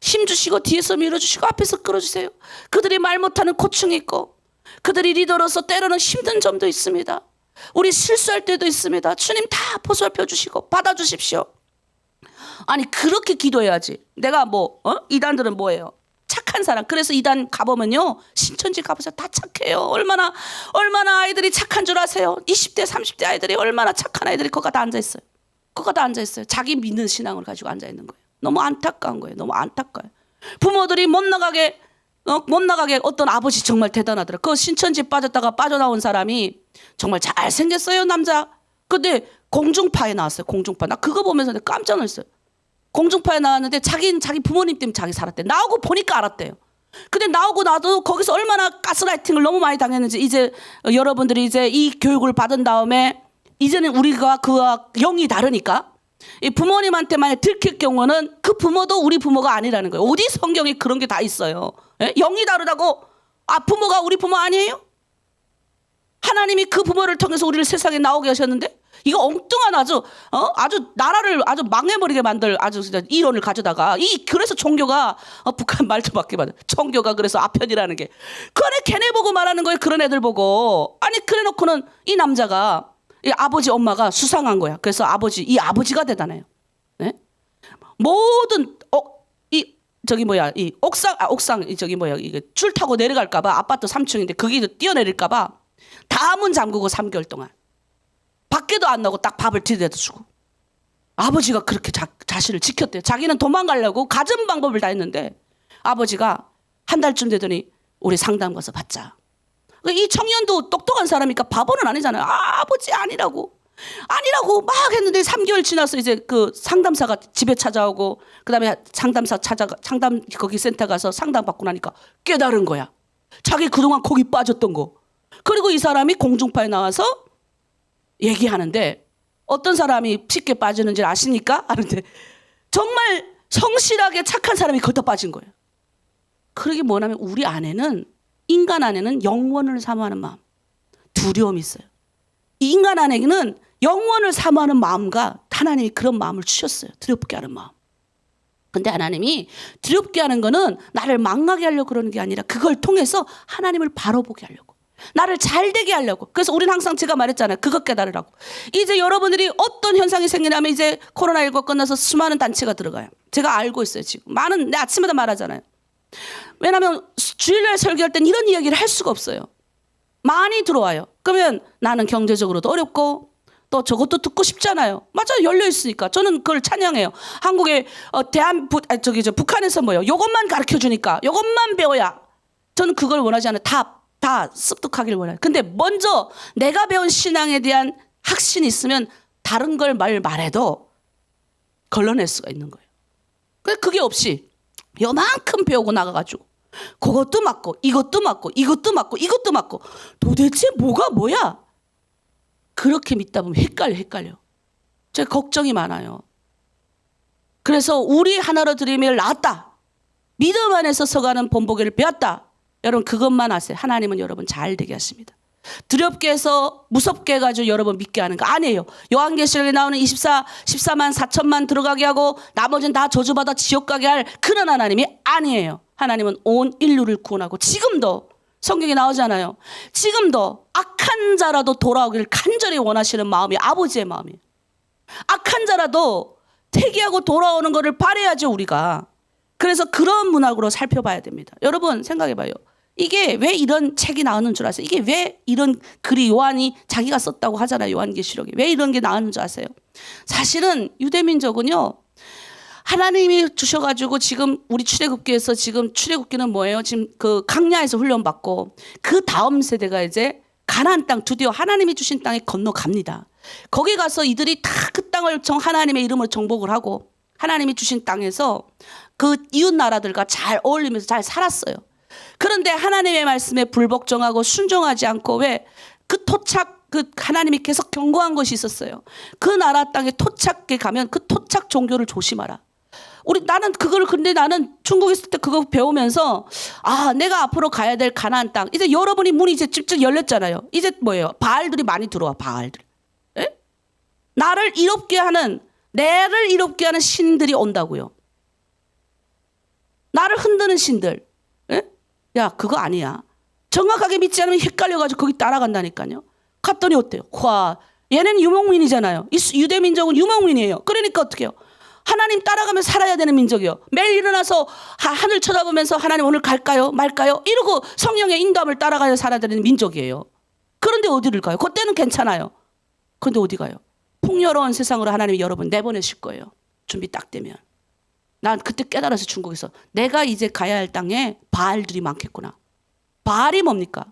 힘 주시고 뒤에서 밀어주시고 앞에서 끌어주세요. 그들이 말 못하는 고충이 있고 그들이 리더로서 때로는 힘든 점도 있습니다. 우리 실수할 때도 있습니다. 주님 다 보살펴 주시고 받아주십시오. 아니 그렇게 기도해야지. 내가 이단들은 뭐예요? 착한 사람. 그래서 이단 가보면요, 신천지 가보세요. 다 착해요. 얼마나 아이들이 착한 줄 아세요? 20대 30대 아이들이 얼마나 착한 아이들이 거기 다 앉아있어요. 거기 다 앉아있어요. 자기 믿는 신앙을 가지고 앉아있는 거예요. 너무 안타까운 거예요. 너무 안타까워요. 부모들이 못 나가게 어떤 아버지 정말 대단하더라. 그 신천지 빠졌다가 빠져나온 사람이 정말 잘생겼어요, 남자. 근데 공중파에 나왔어요. 공중파. 나 그거 보면서 깜짝 놀랐어요. 공중파에 나왔는데 자기 부모님 때문에 자기 살았대. 나오고 보니까 알았대요. 근데 나오고 나도 거기서 얼마나 가스라이팅을 너무 많이 당했는지 이제 여러분들이 이제 이 교육을 받은 다음에 이제는 우리가 그와 영이 다르니까 이 부모님한테 만약 들킬 경우는 그 부모도 우리 부모가 아니라는 거예요. 어디 성경에 그런 게 다 있어요. 예? 영이 다르다고 부모가 우리 부모 아니에요? 하나님이 그 부모를 통해서 우리를 세상에 나오게 하셨는데 이거 엉뚱한 아주 나라를 아주 망해버리게 만들 아주 진짜 이론을 가져다가 그래서 종교가 북한 말도 맞게 만들 종교가 그래서 아편이라는 게 그 안에 걔네 보고 말하는 거예요. 그런 애들 보고. 아니 그래놓고는 이 남자가 이 아버지 엄마가 수상한 거야. 그래서 이 아버지가 대단해요. 네? 모든 이 옥상 이게 줄 타고 내려갈까봐 아파트 3층인데 거기 뛰어내릴까봐 다 문 잠그고 3개월 동안 밖에도 안 나오고 딱 밥을 들여다 주고 아버지가 그렇게 자신을 지켰대요. 자기는 도망가려고 가진 방법을 다 했는데 아버지가 한 달쯤 되더니 우리 상담 가서 받자. 이 청년도 똑똑한 사람이니까 바보는 아니잖아요. 아버지 아니라고 막 했는데 3개월 지나서 이제 그 상담사가 집에 찾아오고 그다음에 상담 거기 센터 가서 상담 받고 나니까 깨달은 거야. 자기 그동안 거기 빠졌던 거. 그리고 이 사람이 공중파에 나와서 얘기하는데 어떤 사람이 쉽게 빠지는지 아십니까? 하는데 정말 성실하게 착한 사람이 거기다 빠진 거예요. 그러게 뭐냐면 우리 안에는 인간 안에는 영원을 사모하는 마음, 두려움이 있어요. 이 인간 안에는 영원을 사모하는 마음과 하나님이 그런 마음을 주셨어요. 두렵게 하는 마음. 근데 하나님이 두렵게 하는 거는 나를 망하게 하려고 그러는 게 아니라 그걸 통해서 하나님을 바로 보게 하려고. 나를 잘 되게 하려고. 그래서 우리는 항상 제가 말했잖아요. 그것 깨달으라고. 이제 여러분들이 어떤 현상이 생기냐면 이제 코로나19가 끝나서 수많은 단체가 들어가요. 제가 알고 있어요. 지금. 내 아침마다 말하잖아요. 왜냐하면 주일날 설교할 땐 이런 이야기를 할 수가 없어요. 많이 들어와요. 그러면 나는 경제적으로도 어렵고 또 저것도 듣고 싶잖아요. 맞아요. 열려 있으니까. 저는 그걸 찬양해요. 한국에 북한에서 뭐요? 요것만 가르쳐 주니까 요것만 배워야. 저는 그걸 원하지 않아요. 다 습득하길 원해요. 근데 먼저 내가 배운 신앙에 대한 확신이 있으면 다른 걸 말해도 걸러낼 수가 있는 거예요. 그게 없이 요만큼 배우고 나가가지고 그것도 맞고 이것도 맞고 이것도 맞고 이것도 맞고 도대체 뭐가 뭐야? 그렇게 믿다 보면 헷갈려. 제가 걱정이 많아요. 그래서 우리 하나로 드림을 낳았다. 믿음 안에서 서가는 본보기를 배웠다. 여러분 그것만 아세요. 하나님은 여러분 잘 되게 하십니다. 두렵게 해서 무섭게 해가지고 여러분 믿게 하는 거 아니에요. 요한계시록에 나오는 14만 4천만 들어가게 하고 나머지는 다 저주받아 지옥 가게 할 그런 하나님이 아니에요. 하나님은 온 인류를 구원하고 지금도 성경에 나오잖아요. 지금도 악한 자라도 돌아오기를 간절히 원하시는 마음이 아버지의 마음이에요. 악한 자라도 퇴기하고 돌아오는 것을 바라야죠 우리가. 그래서 그런 문학으로 살펴봐야 됩니다. 여러분 생각해봐요. 이게 왜 이런 책이 나오는 줄 아세요? 이게 왜 이런 글이 요한이 자기가 썼다고 하잖아요. 요한계시록에. 왜 이런 게 나오는 줄 아세요? 사실은 유대민족은요. 하나님이 주셔가지고 지금 우리 출애굽기에서 지금 출애굽기는 뭐예요? 지금 그 강야에서 훈련받고 그 다음 세대가 이제 가나안 땅 드디어 하나님이 주신 땅에 건너갑니다. 거기 가서 이들이 다 그 땅을 하나님의 이름으로 정복을 하고 하나님이 주신 땅에서 그 이웃 나라들과 잘 어울리면서 잘 살았어요. 그런데 하나님의 말씀에 불복종하고 순종하지 않고 왜 그 토착 그 하나님이 계속 경고한 것이 있었어요. 그 나라 땅에 토착에 가면 그 토착 종교를 조심하라. 나는 그걸 근데 나는 중국에 있을 때 그거 배우면서 내가 앞으로 가야 될 가나안 땅 이제 여러분이 문이 이제 직접 열렸잖아요. 이제 뭐예요? 바알들이 많이 들어와. 바알들. 예? 나를 이롭게 하는 신들이 온다고요. 나를 흔드는 신들. 예? 야 그거 아니야. 정확하게 믿지 않으면 헷갈려가지고 거기 따라간다니까요. 갔더니 어때요? 와, 얘네는 유목민이잖아요. 유대 민족은 유목민이에요. 그러니까 어떻게 해요? 하나님 따라가며 살아야 되는 민족이요. 매일 일어나서 하늘 쳐다보면서 하나님 오늘 갈까요? 말까요? 이러고 성령의 인도함을 따라가며 살아야 되는 민족이에요. 그런데 어디를 가요? 그때는 괜찮아요. 그런데 어디 가요? 풍요로운 세상으로 하나님이 여러분 내보내실 거예요. 준비 딱 되면. 난 그때 깨달아서 중국에서 내가 이제 가야 할 땅에 바알들이 많겠구나. 바알이 뭡니까?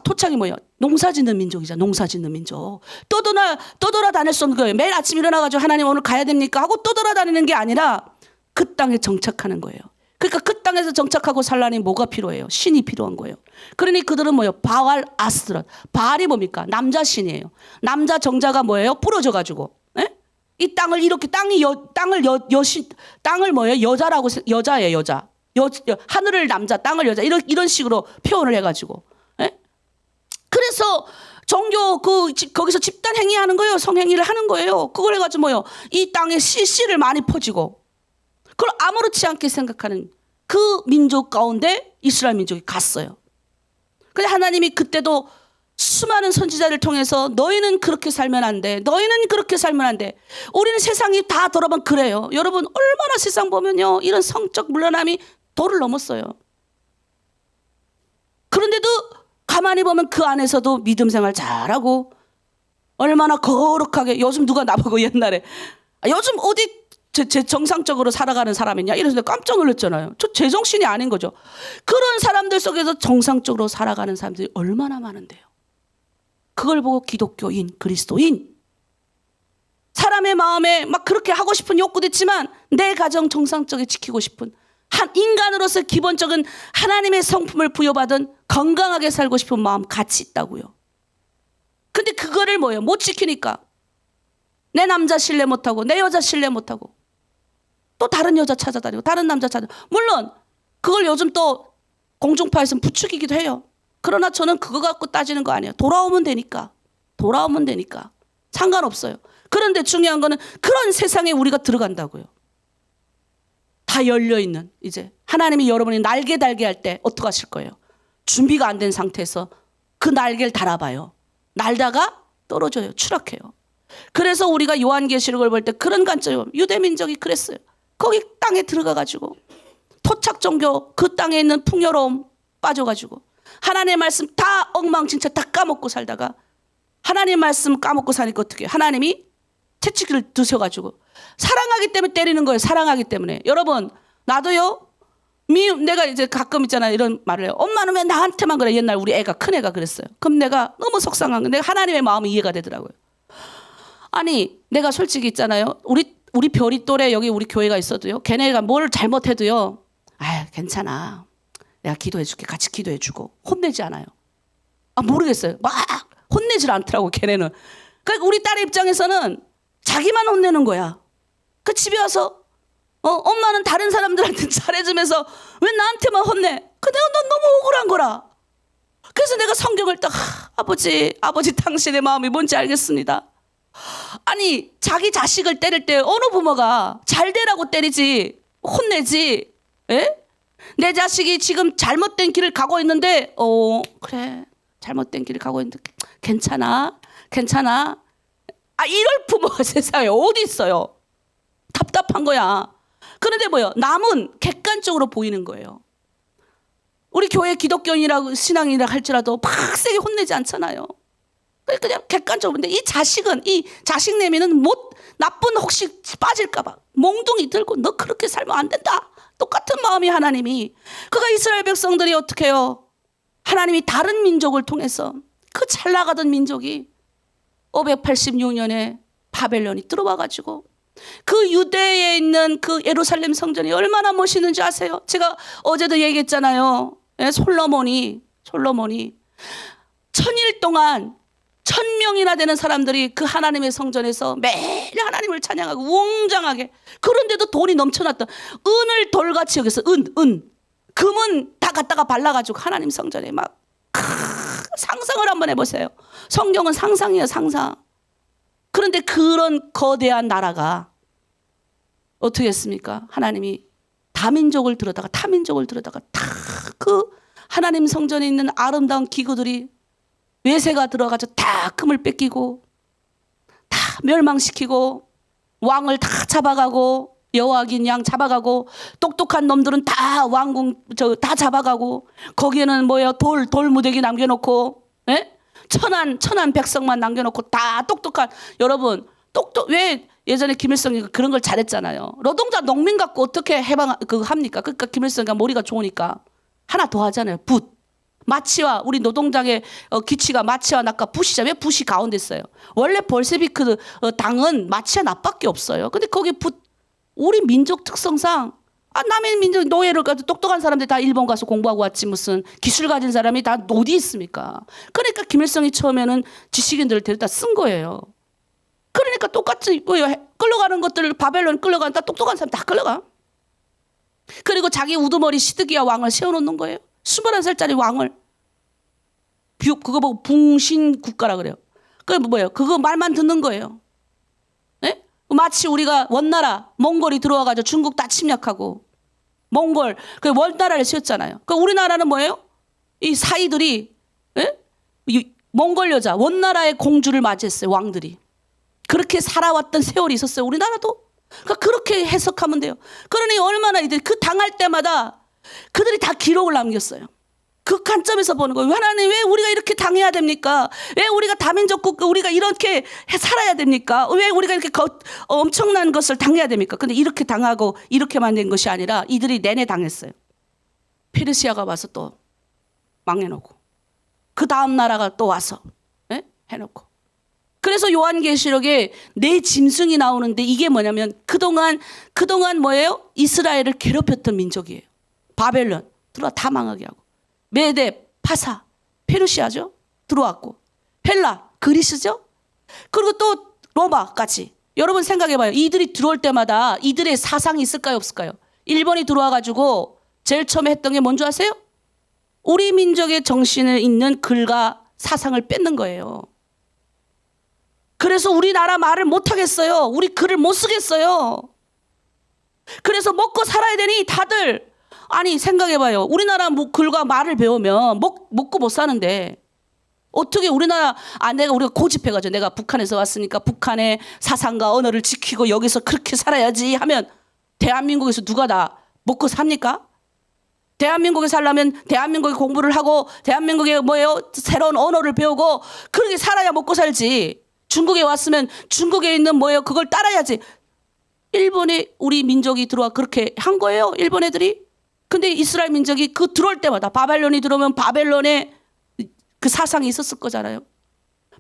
토착이 뭐예요? 농사 짓는 민족이잖아. 농사 짓는 민족. 떠돌아 다닐 수 없는 거예요. 매일 아침 일어나가지고 하나님 오늘 가야 됩니까? 하고 떠돌아다니는 게 아니라 그 땅에 정착하는 거예요. 그러니까 그 땅에서 정착하고 살라니 뭐가 필요해요? 신이 필요한 거예요. 그러니 그들은 뭐예요? 바알 아스트롯. 바알이 뭡니까? 남자 신이에요. 남자 정자가 뭐예요? 부러져가지고. 에? 이 땅을 이렇게 땅을 뭐예요? 여자예요. 여자. 하늘을 남자, 땅을 여자. 이런 식으로 표현을 해가지고. 그래서 종교 거기서 집단 행위하는 거예요. 성행위를 하는 거예요. 그걸 해가지고 뭐요? 이 땅에 씨를 많이 퍼지고 그걸 아무렇지 않게 생각하는 그 민족 가운데 이스라엘 민족이 갔어요. 근데 하나님이 그때도 수많은 선지자를 통해서 너희는 그렇게 살면 안 돼. 너희는 그렇게 살면 안 돼. 우리는 세상이 다 돌아보면 그래요. 여러분 얼마나 세상 보면요. 이런 성적 물러남이 도를 넘었어요. 그런데도 가만히 보면 그 안에서도 믿음 생활 잘하고 얼마나 거룩하게 요즘 누가 나보고 옛날에 요즘 어디 제 정상적으로 살아가는 사람이냐 이래서 깜짝 놀랐잖아요. 저 제정신이 아닌 거죠. 그런 사람들 속에서 정상적으로 살아가는 사람들이 얼마나 많은데요. 그걸 보고 기독교인, 그리스도인 사람의 마음에 막 그렇게 하고 싶은 욕구도 있지만 내 가정 정상적에 지키고 싶은 한 인간으로서 기본적인 하나님의 성품을 부여받은 건강하게 살고 싶은 마음 같이 있다고요. 근데 그거를 뭐예요? 못 지키니까 내 남자 신뢰 못하고 내 여자 신뢰 못하고 또 다른 여자 찾아다니고 다른 남자 찾아다니고 물론 그걸 요즘 또 공중파에서는 부추기기도 해요. 그러나 저는 그거 갖고 따지는 거 아니에요. 돌아오면 되니까 상관없어요. 그런데 중요한 거는 그런 세상에 우리가 들어간다고요. 다 열려있는 이제 하나님이 여러분이 날개 달게 할 때 어떻게 하실 거예요? 준비가 안 된 상태에서 그 날개를 달아봐요. 날다가 떨어져요. 추락해요. 그래서 우리가 요한계시록을 볼 때 그런 관점, 유대민족이 그랬어요. 거기 땅에 들어가가지고 토착 종교 그 땅에 있는 풍요로움 빠져가지고 하나님의 말씀 다 엉망진창 다 까먹고 살다가 하나님의 말씀 까먹고 사니까 어떻게 해요? 하나님이 채찍을 드셔가지고 사랑하기 때문에 때리는 거예요. 사랑하기 때문에. 여러분 나도요. 내가 이제 가끔 있잖아요. 이런 말을 해요. 엄마는 왜 나한테만 그래? 옛날 우리 애가 큰 애가 그랬어요. 그럼 내가 너무 속상한 거. 내가 하나님의 마음이 이해가 되더라고요. 아니 내가 솔직히 있잖아요. 우리 별이 또래 여기 우리 교회가 있어도요. 걔네가 뭘 잘못해도요. 괜찮아. 내가 기도해줄게. 같이 기도해주고 혼내지 않아요. 모르겠어요. 막 혼내질 않더라고 걔네는. 그러니까 우리 딸의 입장에서는 자기만 혼내는 거야. 그 집에 와서 엄마는 다른 사람들한테 잘해주면서 왜 나한테만 혼내? 근데 넌 너무 억울한 거라. 그래서 내가 성경을 딱 아버지 당신의 마음이 뭔지 알겠습니다. 아니 자기 자식을 때릴 때 어느 부모가 잘 되라고 때리지 혼내지? 에? 내 자식이 지금 잘못된 길을 가고 있는데 그래 잘못된 길을 가고 있는데 괜찮아 이럴 부모가 세상에 어디 있어요. 답답한 거야. 그런데 뭐요? 남은 객관적으로 보이는 거예요. 우리 교회 기독교인이라고 신앙이라 할지라도 팍세게 혼내지 않잖아요. 그냥 객관적으로. 근데 이 자식 내면은 나쁜 혹시 빠질까봐 몽둥이 들고 너 그렇게 살면 안 된다. 똑같은 마음이 하나님이. 그가 이스라엘 백성들이 어떻게 해요? 하나님이 다른 민족을 통해서 그 잘 나가던 민족이 586년에 바벨론이 들어와가지고 그 유대에 있는 그 예루살렘 성전이 얼마나 멋있는지 아세요? 제가 어제도 얘기했잖아요. 솔로몬이 천일 동안 1000명이나 되는 사람들이 그 하나님의 성전에서 매일 하나님을 찬양하고 웅장하게, 그런데도 돈이 넘쳐났던, 은을 돌같이 여기서 은 금은 다 갖다가 발라가지고 하나님 성전에 막 상상을 한번 해보세요. 성경은 상상이에요, 상상. 그런데 그런 거대한 나라가 어떻게 했습니까? 하나님이 다민족을 들여다가 타민족을 들여다가 다 그 하나님 성전에 있는 아름다운 기구들이 외세가 들어가서 다 금을 뺏기고 다 멸망시키고 왕을 다 잡아가고 여호와긴 양 잡아가고 똑똑한 놈들은 다 왕궁 다 잡아가고 거기에는 뭐예요? 돌 무더기 남겨놓고, 예? 천한 백성만 남겨놓고 다 똑똑한, 여러분 왜 예전에 김일성이 그런 걸 잘했잖아요. 노동자 농민 갖고 어떻게 합니까? 그러니까 김일성이가 머리가 좋으니까 하나 더 하잖아요. 붓. 마치와 우리 노동장의 기치가 마치와 낙과 붓이자. 왜 붓이 가운데 있어요? 원래 볼세비크 당은 마치와 낙밖에 없어요. 근데 거기 붓, 우리 민족 특성상 남의 민족 노예를 가지고 똑똑한 사람들 다 일본 가서 공부하고 왔지 무슨 기술 가진 사람이 다 어디 있습니까? 그러니까 김일성이 처음에는 지식인들을 데려다 쓴 거예요. 그러니까 똑같이 끌려가는 것들, 바벨론 끌려가는 다 똑똑한 사람 다 끌려가. 그리고 자기 우두머리 시드기야 왕을 세워놓는 거예요. 21살짜리 왕을. 그거 보고 붕신국가라 그래요. 그게 뭐예요? 그거 말만 듣는 거예요. 네? 마치 우리가 원나라 몽골이 들어와가지고 중국 다 침략하고 몽골 그 원나라를 세웠잖아요. 그 우리나라는 뭐예요? 이 사이들이, 예? 이 몽골 여자 원나라의 공주를 맞이했어요. 왕들이. 그렇게 살아왔던 세월이 있었어요. 우리나라도. 그러니까 그렇게 해석하면 돼요. 그러니 얼마나 이들 그 당할 때마다 그들이 다 기록을 남겼어요. 그 관점에서 보는 거예요. 하나님 왜 우리가 이렇게 당해야 됩니까? 왜 우리가 다민족국 우리가 이렇게 살아야 됩니까? 왜 우리가 이렇게 엄청난 것을 당해야 됩니까? 근데 이렇게 당하고 이렇게만 된 것이 아니라 이들이 내내 당했어요. 페르시아가 와서 또 망해놓고 그 다음 나라가 또 와서, 예? 해놓고. 그래서 요한계시록에 네 짐승이 나오는데 이게 뭐냐면 그동안 뭐예요? 이스라엘을 괴롭혔던 민족이에요. 바벨론 들어와 다 망하게 하고, 메데, 파사, 페르시아죠? 들어왔고, 헬라, 그리스죠? 그리고 또 로마까지. 여러분 생각해봐요. 이들이 들어올 때마다 이들의 사상이 있을까요, 없을까요? 일본이 들어와가지고 제일 처음에 했던 게 뭔지 아세요? 우리 민족의 정신을 잇는 글과 사상을 뺏는 거예요. 그래서 우리나라 말을 못하겠어요. 우리 글을 못 쓰겠어요. 그래서 먹고 살아야 되니 다들, 아니 생각해봐요. 우리나라 글과 말을 배우면 먹고 못 사는데 어떻게 우리나라, 우리가 고집해가지고 내가 북한에서 왔으니까 북한의 사상과 언어를 지키고 여기서 그렇게 살아야지 하면 대한민국에서 누가 다 먹고 삽니까? 대한민국에 살려면 대한민국에 공부를 하고 대한민국에 새로운 언어를 배우고 그렇게 살아야 먹고 살지. 중국에 왔으면 중국에 있는 그걸 따라야지. 일본에 우리 민족이 들어와 그렇게 한 거예요, 일본 애들이. 근데 이스라엘 민족이 그 들어올 때마다 바벨론이 들어오면 바벨론의 그 사상이 있었을 거잖아요.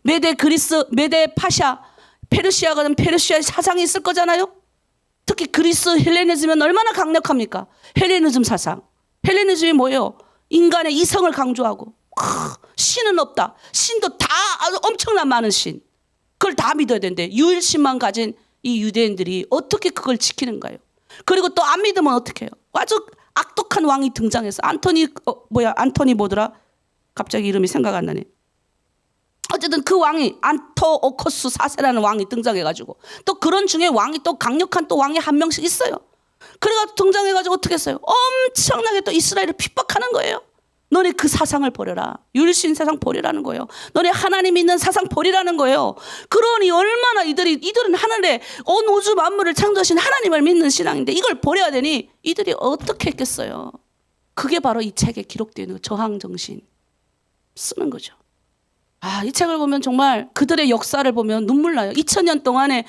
메데 그리스, 메데 파샤, 페르시아가 되면 페르시아의 사상이 있을 거잖아요. 특히 그리스 헬레니즘은 얼마나 강력합니까? 헬레니즘 사상. 헬레니즘이 뭐예요? 인간의 이성을 강조하고 신은 없다. 신도 다 엄청난 많은 신. 그걸 다 믿어야 되는데 유일신만 가진 이 유대인들이 어떻게 그걸 지키는가요? 그리고 또 안 믿으면 어떻게 해요? 아주 악독한 왕이 등장해서 안토니 뭐더라? 갑자기 이름이 생각 안 나네. 어쨌든 그 왕이 안토오코스 4세라는 왕이 등장해가지고 또 그런 중에 왕이 또 강력한 또 왕이 한 명씩 있어요. 그래가지고 등장해가지고 어떻게 했어요? 엄청나게 또 이스라엘을 핍박하는 거예요. 너네 그 사상을 버려라. 유일신 사상 버리라는 거예요. 너네 하나님 있는 사상 버리라는 거예요. 그러니 얼마나 이들은 하늘에 온 우주 만물을 창조하신 하나님을 믿는 신앙인데 이걸 버려야 되니 이들이 어떻게 했겠어요? 그게 바로 이 책에 기록되어 있는 저항정신 쓰는 거죠. 이 책을 보면 정말 그들의 역사를 보면 눈물 나요. 2000년 동안에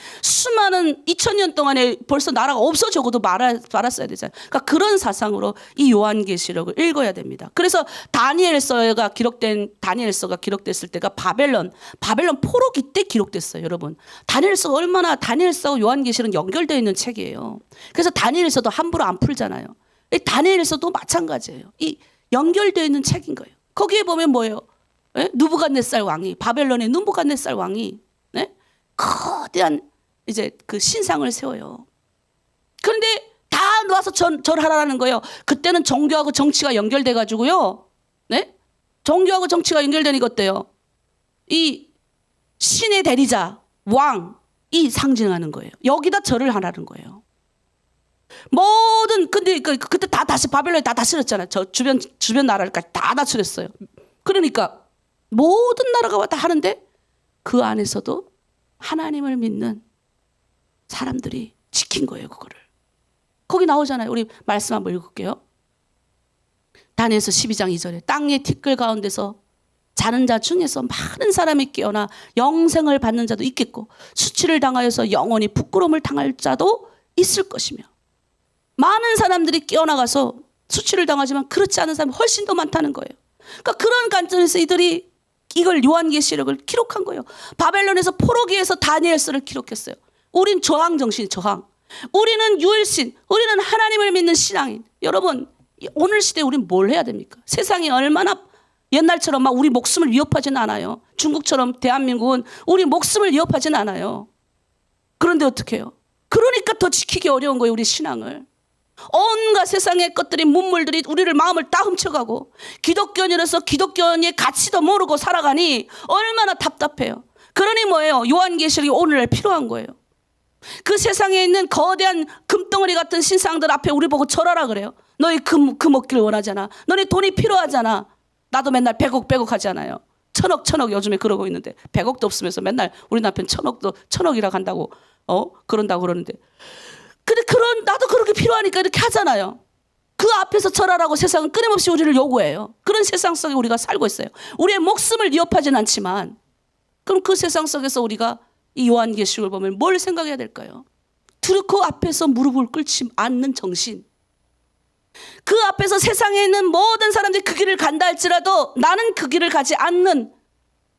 벌써 나라가 없어져도 말았어야 되잖아요. 그러니까 그런 사상으로 이 요한계시록을 읽어야 됩니다. 그래서 다니엘서가 기록됐을 때가 바벨론 포로기 때 기록됐어요, 여러분. 다니엘서와 요한계시록은 연결되어 있는 책이에요. 그래서 다니엘서도 함부로 안 풀잖아요. 다니엘서도 마찬가지예요. 이 연결되어 있는 책인 거예요. 거기에 보면 뭐예요? 예? 느부갓네살 왕이, 바벨론의 느부갓네살 왕이, 예? 거대한 이제 그 신상을 세워요. 그런데 다 와서 절하라는 거예요. 그때는 종교하고 정치가 연결돼 가지고요. 네? 종교하고 정치가 연결되는 것도요. 이 신의 대리자 왕이 상징하는 거예요. 여기다 절을 하라는 거예요. 모든 근데 그때 다 다시 바벨론이 다 다스렸잖아요. 저 주변 나라까지 다 다스렸어요. 그러니까 모든 나라가 다 하는데 그 안에서도 하나님을 믿는 사람들이 지킨 거예요, 그거를. 거기 나오잖아요. 우리 말씀 한번 읽을게요. 다니엘서 12장 2절에 땅의 티끌 가운데서 자는 자 중에서 많은 사람이 깨어나 영생을 받는 자도 있겠고 수치를 당하여서 영원히 부끄러움을 당할 자도 있을 것이며, 많은 사람들이 깨어나가서 수치를 당하지만 그렇지 않은 사람이 훨씬 더 많다는 거예요. 그러니까 그런 관점에서 이들이 이걸 요한계시록을 기록한 거예요. 바벨론에서 포로기에서 다니엘서를 기록했어요. 우린 저항 정신, 저항. 우리는 유일신, 우리는 하나님을 믿는 신앙인. 여러분, 오늘 시대에 우린 뭘 해야 됩니까? 세상이 얼마나 옛날처럼 막 우리 목숨을 위협하지는 않아요. 중국처럼 대한민국은 우리 목숨을 위협하지는 않아요. 그런데 어떻게 해요? 그러니까 더 지키기 어려운 거예요, 우리 신앙을. 온갖 세상의 것들이, 문물들이 우리를 마음을 다 훔쳐가고 기독교인으로서 기독교인의 가치도 모르고 살아가니 얼마나 답답해요. 그러니 뭐예요? 요한계시록이 오늘날 필요한 거예요. 그 세상에 있는 거대한 금덩어리 같은 신상들 앞에 우리 보고 절하라 그래요. 너희 금 얻기를 원하잖아. 너희 돈이 필요하잖아. 나도 맨날 100억 하잖아요. 1000억 요즘에 그러고 있는데 100억도 없으면서 맨날 우리 남편 1000억이라 한다고 그런다고 그러는데, 근데 나도 그렇게 필요하니까 이렇게 하잖아요. 그 앞에서 절하라고 세상은 끊임없이 우리를 요구해요. 그런 세상 속에 우리가 살고 있어요. 우리의 목숨을 위협하진 않지만, 그럼 그 세상 속에서 우리가 이 요한계시록을 보면 뭘 생각해야 될까요? 그 앞에서 무릎을 꿇지 않는 정신. 그 앞에서 세상에 있는 모든 사람들이 그 길을 간다 할지라도 나는 그 길을 가지 않는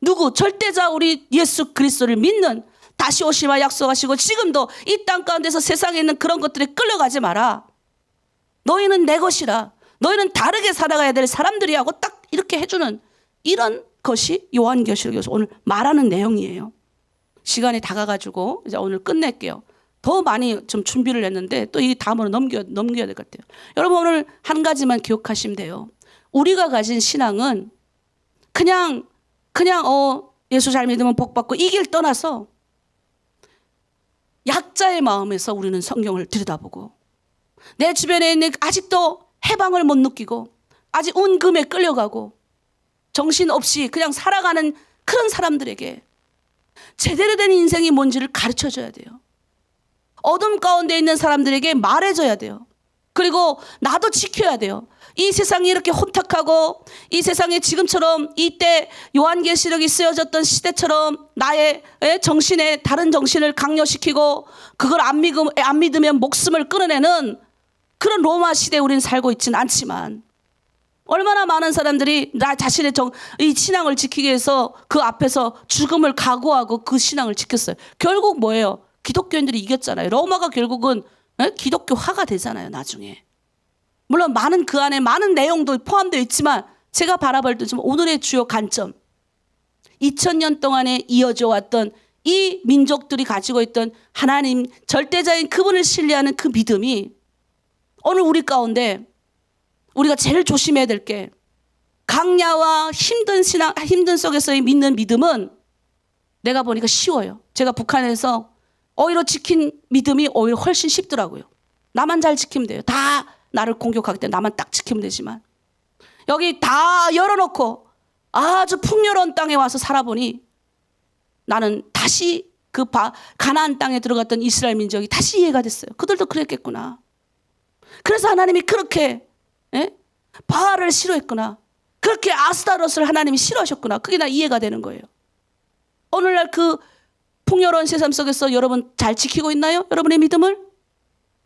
누구? 절대자 우리 예수 그리스도를 믿는, 다시 오시마 약속하시고 지금도 이 땅 가운데서 세상에 있는 그런 것들에 끌려가지 마라. 너희는 내 것이라. 너희는 다르게 살아가야 될 사람들이 하고 딱 이렇게 해주는 이런 것이 요한계시록에서 오늘 말하는 내용이에요. 시간이 다가가지고 이제 오늘 끝낼게요. 더 많이 좀 준비를 했는데 또 이 다음으로 넘겨야 될 것 같아요. 여러분, 오늘 한 가지만 기억하시면 돼요. 우리가 가진 신앙은 그냥 예수 잘 믿으면 복 받고 이 길 떠나서 약자의 마음에서 우리는 성경을 들여다보고, 내 주변에 있는 아직도 해방을 못 느끼고 아직 은금에 끌려가고 정신없이 그냥 살아가는 그런 사람들에게 제대로 된 인생이 뭔지를 가르쳐줘야 돼요. 어둠 가운데 있는 사람들에게 말해줘야 돼요. 그리고 나도 지켜야 돼요. 이 세상이 이렇게 혼탁하고 이 세상에 지금처럼 이때 요한계시록이 쓰여졌던 시대처럼 나의 정신에 다른 정신을 강요시키고 그걸 안 믿으면 목숨을 끊어내는 그런 로마 시대에 우리는 살고 있지는 않지만, 얼마나 많은 사람들이 나 자신의 이 신앙을 지키기 위해서 그 앞에서 죽음을 각오하고 그 신앙을 지켰어요. 결국 뭐예요? 기독교인들이 이겼잖아요. 로마가 결국은 기독교화가 되잖아요, 나중에. 물론 그 안에 많은 내용도 포함되어 있지만 제가 바라볼 때 좀 오늘의 주요 관점, 2000년 동안에 이어져 왔던 이 민족들이 가지고 있던 하나님 절대자인 그분을 신뢰하는 그 믿음이 오늘 우리 가운데 우리가 제일 조심해야 될 게, 강야와 힘든 속에서의 믿는 믿음은 내가 보니까 쉬워요. 제가 북한에서 오히려 지킨 믿음이 오히려 훨씬 쉽더라고요. 나만 잘 지키면 돼요. 다 나를 공격하기 때문에 나만 딱 지키면 되지만, 여기 다 열어놓고 아주 풍요로운 땅에 와서 살아보니 나는 다시 가나안 땅에 들어갔던 이스라엘 민족이 다시 이해가 됐어요. 그들도 그랬겠구나. 그래서 하나님이 그렇게 바알을 싫어했구나. 그렇게 아스타롯을 하나님이 싫어하셨구나. 그게 나 이해가 되는 거예요. 오늘날 그 풍요로운 세상 속에서 여러분 잘 지키고 있나요? 여러분의 믿음을?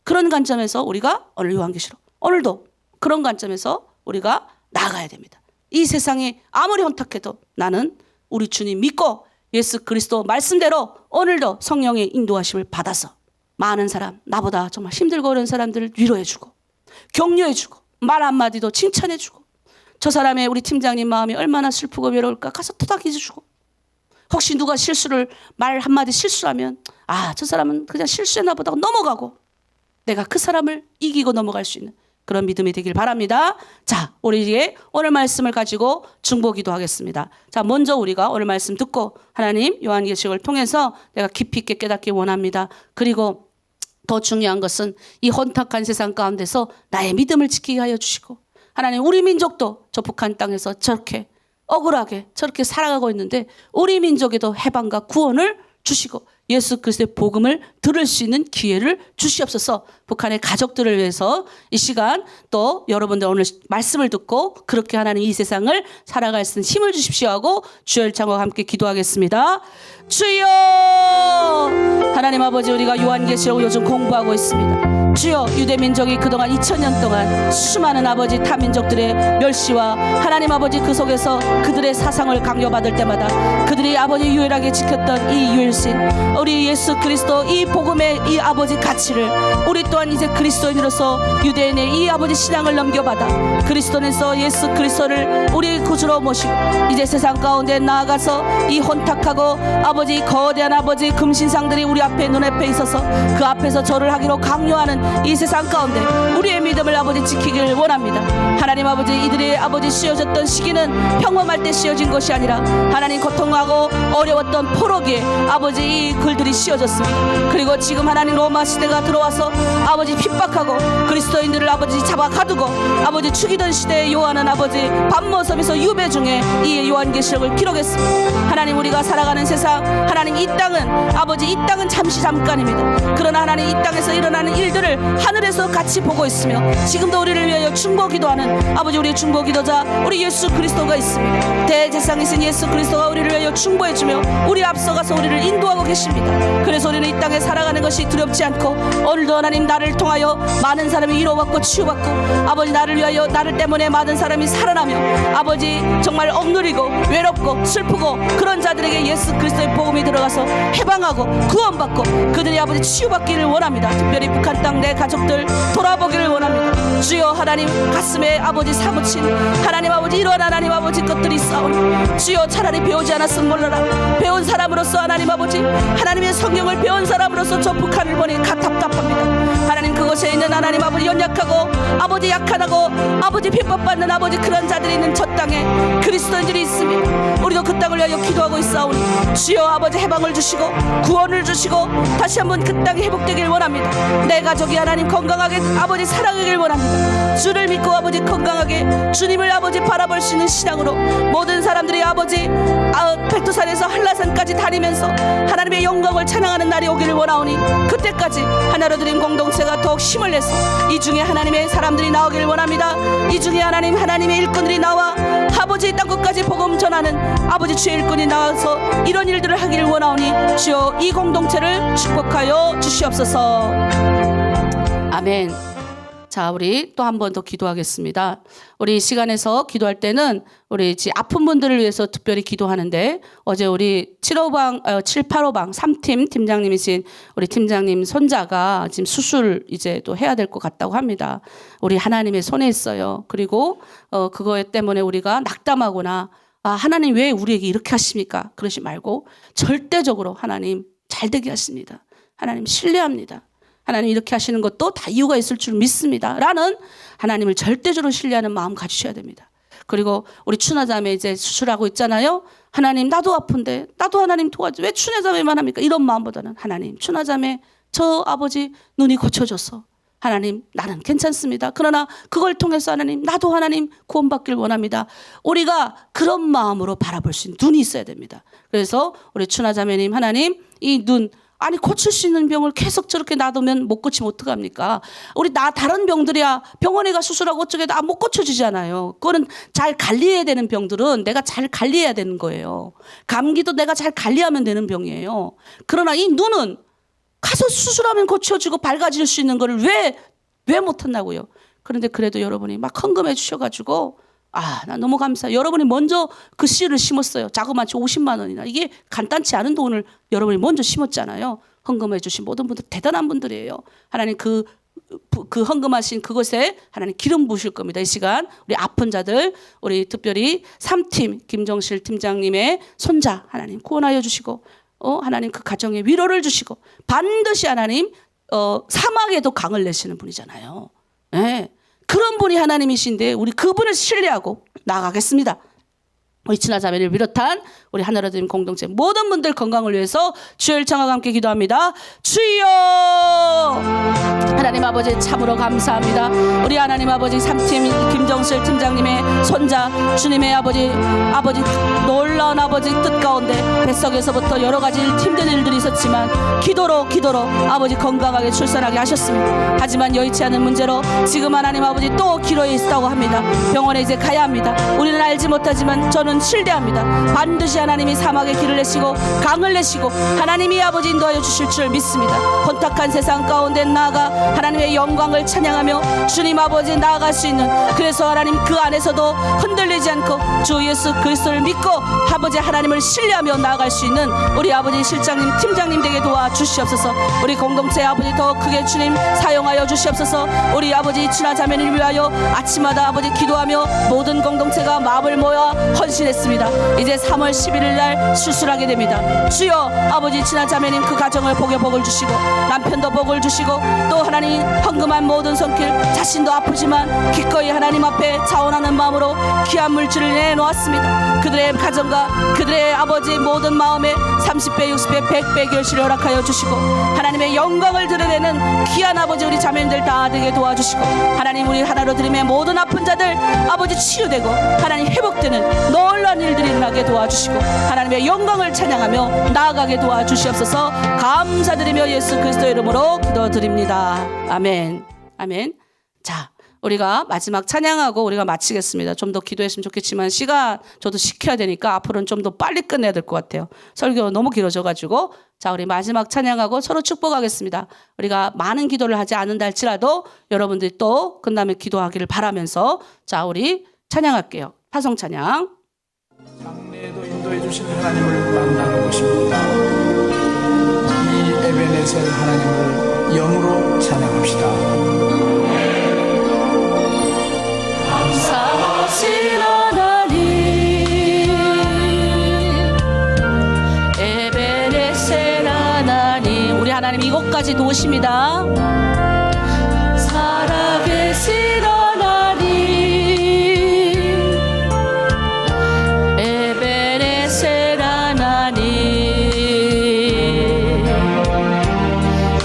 그런 관점에서 우리가 오늘 요한계시록, 오늘도 그런 관점에서 우리가 나아가야 됩니다. 이 세상이 아무리 혼탁해도 나는 우리 주님 믿고 예수 그리스도 말씀대로 오늘도 성령의 인도하심을 받아서 많은 사람, 나보다 정말 힘들고 어려운 사람들을 위로해주고 격려해주고 말 한마디도 칭찬해주고 저 사람의 우리 팀장님 마음이 얼마나 슬프고 외로울까 가서 토닥여 주고, 혹시 누가 실수를 말 한마디 실수하면 저 사람은 그냥 실수했나 보다 하고 넘어가고, 내가 그 사람을 이기고 넘어갈 수 있는 그런 믿음이 되길 바랍니다. 자, 우리 오늘 말씀을 가지고 중보기도 하겠습니다. 자, 먼저 우리가 오늘 말씀 듣고 하나님 요한계시록을 통해서 내가 깊이 있게 깨닫기 원합니다. 그리고 더 중요한 것은 이 혼탁한 세상 가운데서 나의 믿음을 지키게 하여 주시고, 하나님 우리 민족도 저 북한 땅에서 저렇게 억울하게 저렇게 살아가고 있는데 우리 민족에도 해방과 구원을 주시고 예수 그리스도의 복음을 들을 수 있는 기회를 주시옵소서. 북한의 가족들을 위해서 이 시간 또 여러분들 오늘 말씀을 듣고 그렇게 하나님 이 세상을 살아갈 수 있는 힘을 주십시오 하고 주열창과 함께 기도하겠습니다. 주여, 하나님 아버지, 우리가 요한계시록을 요즘 공부하고 있습니다. 주여, 유대민족이 그동안 2000년 동안 수많은 아버지 타민족들의 멸시와 하나님 아버지 그 속에서 그들의 사상을 강요받을 때마다 그들이 아버지 유일하게 지켰던 이 유일신 우리 예수 그리스도 이 복음의 이 아버지 가치를 우리 또한 이제 그리스도인으로서 유대인의 이 아버지 신앙을 넘겨받아 그리스도인에서 예수 그리스도를 우리 구주로 모시고 이제 세상 가운데 나아가서 이 혼탁하고 아버지 거대한 아버지 금신상들이 우리 앞에 눈앞에 있어서 그 앞에서 절을 하기로 강요하는 이 세상 가운데 우리의 믿음을 아버지 지키기를 원합니다. 하나님 아버지, 이들의 아버지 씌워졌던 시기는 평범할 때 씌워진 것이 아니라 하나님 고통하고 어려웠던 포로기에 아버지 이 글들이 씌워졌습니다. 그리고 지금 하나님 로마 시대가 들어와서 아버지 핍박하고 그리스도인들을 아버지 잡아 가두고 아버지 죽이던 시대의 요한은 아버지 밤모섬에서 유배 중에 이 요한계시록을 기록했습니다. 하나님 우리가 살아가는 세상, 하나님 이 땅은 아버지 이 땅은 잠깐입니다. 그러나 하나님 이 땅에서 일어나는 일들을 하늘에서 같이 보고 있으며 지금도 우리를 위하여 중보기도하는 아버지 우리 중보기도자 우리 예수 그리스도가 있습니다. 대제사장이신 예수 그리스도가 우리를 위하여 중보해주며 우리 앞서가서 우리를 인도하고 계십니다. 그래서 우리는 이 땅에 살아가는 것이 두렵지 않고 오늘도 하나님 나를 통하여 많은 사람이 위로받고 치유받고 아버지 나를 위하여 나를 때문에 많은 사람이 살아나며 아버지 정말 억누리고 외롭고 슬프고 그런 자들에게 예수 그리스도의 복음이 들어가서 해방하고 구원받고 그들이 아버지 치유받기를 원합니다. 특별히 북한 땅 내 가족들 돌아보기를 원합니다. 주여, 하나님 가슴에 아버지 사무친 하나님 아버지 이러한 하나님 아버지 것들이 싸우니 주여, 차라리 배우지 않았으면 몰라라. 배운 사람으로서 하나님 아버지 하나님의 성경을 배운 사람으로서 저 북한을 보니 답답합니다. 하나님 그곳에 있는 하나님 아버지 연약하고 아버지 약하다고 아버지 핍박받는 아버지 그런 자들이 있는 저 땅에 그리스도인들이 있습니다. 우리도 그 땅을 위하여 기도하고 있사오니 주여 아버지 해방을 주시고 구원을 주시고 다시 한번 그 땅이 회복되길 원합니다. 내 가족이 하나님 건강하게 아버지 살아가길 원합니다. 주를 믿고 아버지 건강하게 주님을 아버지 바라볼 수 있는 신앙으로 모든 사람들이 아버지 백두산에서 한라산까지 다니면서 하나님의 영광을 찬양하는 날이 오기를 원하오니 그때까지 하나로 드린 공동체가 더욱 힘을 내서 이 중에 하나님의 사람들이 나오기를 원합니다. 이 중에 하나님의 일꾼들이 나와 아버지 땅끝까지 복음 전하는 아버지 주의 일꾼이 나와서 이런 일들을 하기를 원하오니 주여 이 공동체를 축복하여 주시옵소서. 아멘. 자, 우리 또 한 번 더 기도하겠습니다. 우리 시간에서 기도할 때는 우리 아픈 분들을 위해서 특별히 기도하는데 어제 우리 785방 3팀 팀장님이신 우리 팀장님 손자가 지금 수술 이제 또 해야 될 것 같다고 합니다. 우리 하나님의 손에 있어요. 그리고 그거 때문에 우리가 낙담하거나 하나님 왜 우리에게 이렇게 하십니까? 그러지 말고 절대적으로 하나님 잘 되게 하십니다. 하나님 신뢰합니다. 하나님 이렇게 하시는 것도 다 이유가 있을 줄 믿습니다. 라는 하나님을 절대적으로 신뢰하는 마음 가지셔야 됩니다. 그리고 우리 추나자매 이제 수술하고 있잖아요. 하나님 나도 아픈데 나도 하나님 도와줘. 왜 추나자매만 합니까? 이런 마음보다는 하나님 추나자매 저 아버지 눈이 고쳐져서 하나님 나는 괜찮습니다. 그러나 그걸 통해서 하나님 나도 하나님 구원받길 원합니다. 우리가 그런 마음으로 바라볼 수 있는 눈이 있어야 됩니다. 그래서 우리 추나자매님 하나님 이 눈 아니 고칠 수 있는 병을 계속 저렇게 놔두면 못 고치면 어떡합니까? 우리 다른 병들이야 병원에 가 수술하고 어쩌게 못 고쳐지잖아요. 그거는 잘 관리해야 되는 병들은 내가 잘 관리해야 되는 거예요. 감기도 내가 잘 관리하면 되는 병이에요. 그러나 이 눈은 가서 수술하면 고쳐지고 밝아질 수 있는 거를 왜 못한다고요? 그런데 그래도 여러분이 막 헌금해 주셔가지고 나 너무 감사해요. 여러분이 먼저 그 씨를 심었어요. 자그마치 50만 원이나. 이게 간단치 않은 돈을 여러분이 먼저 심었잖아요. 헌금해 주신 모든 분들 대단한 분들이에요. 하나님 그 그 헌금하신 그곳에 하나님 기름 부으실 겁니다. 이 시간 우리 아픈 자들, 우리 특별히 3팀 김정실 팀장님의 손자 하나님 구원하여 주시고 하나님 그 가정에 위로를 주시고 반드시 하나님 사막에도 강을 내시는 분이잖아요. 네. 그런 분이 하나님이신데 우리 그분을 신뢰하고 나아가겠습니다. 우리 친화자매를 비롯한 우리 하나로드림 공동체 모든 분들 건강을 위해서 주여 일창하고 함께 기도합니다. 주여 하나님 아버지 참으로 감사합니다. 우리 하나님 아버지 3팀 김정실 팀장님의 손자 주님의 아버지 놀라운 아버지 뜻 가운데 뱃속에서부터 여러 가지 힘든 일들이 있었지만 기도로 아버지 건강하게 출산하게 하셨습니다. 하지만 여의치 않은 문제로 지금 하나님 아버지 또 기로에 있다고 합니다. 병원에 이제 가야 합니다. 우리는 알지 못하지만 저는 신뢰합니다. 반드시 하나님이 사막에 길을 내시고 강을 내시고 하나님이 아버지 인도하여 주실 줄 믿습니다. 혼탁한 세상 가운데 나아가 하나님의 영광을 찬양하며 주님 아버지 나아갈 수 있는, 그래서 하나님 그 안에서도 흔들리지 않고 주 예수 그리스도를 믿고 아버지 하나님을 신뢰하며 나아갈 수 있는 우리 아버지 실장님 팀장님 되게 도와주시옵소서. 우리 공동체 아버지 더 크게 주님 사용하여 주시옵소서. 우리 아버지 친화자매를 위하여 아침마다 아버지 기도하며 모든 공동체가 마음을 모아 헌신했습니다. 이제 3월 11일 날 수술하게 됩니다. 주여 아버지 친화자매님 그 가정을 복을 주시고 남편도 복을 주시고 또 하나님 헌금한 모든 손길 자신도 아프지만 기꺼이 하나님 앞에 자원하는 마음으로 귀한 물질을 내놓았습니다. 그들의 가정과 그들의 아버지 모든 마음에 30배 60배 100배 결실을 허락하여 주시고 하나님의 영광을 드러내는 귀한 아버지 우리 자매님들 다 되게 도와주시고 하나님 우리 하나로 드림의 모든 아픈 자들 아버지 치유되고 하나님 회복되는 놀라운 일들이 일어나게 도와주시고 하나님의 영광을 찬양하며 나아가게 도와주시옵소서. 감사드리며 예수 그리스도의 이름으로 기도드립니다. 아멘. 아멘. 자, 우리가 마지막 찬양하고 우리가 마치겠습니다. 좀 더 기도했으면 좋겠지만 시간 저도 지켜야 되니까 앞으로는 좀 더 빨리 끝내야 될 것 같아요. 설교가 너무 길어져가지고. 자, 우리 마지막 찬양하고 서로 축복하겠습니다. 우리가 많은 기도를 하지 않는다 할지라도 여러분들이 또 끝나면 기도하기를 바라면서 자, 우리 찬양할게요. 파송 찬양. 장래에도 인도해 주신 하나님을 만나는 것입니다. 이 에베네셀 하나님을 영으로 찬양합시다. 감사하신 하나님 에베네셀 하나님 우리 하나님 이곳까지 도우십니다. 살아계신 하나님 에베네셀 하나님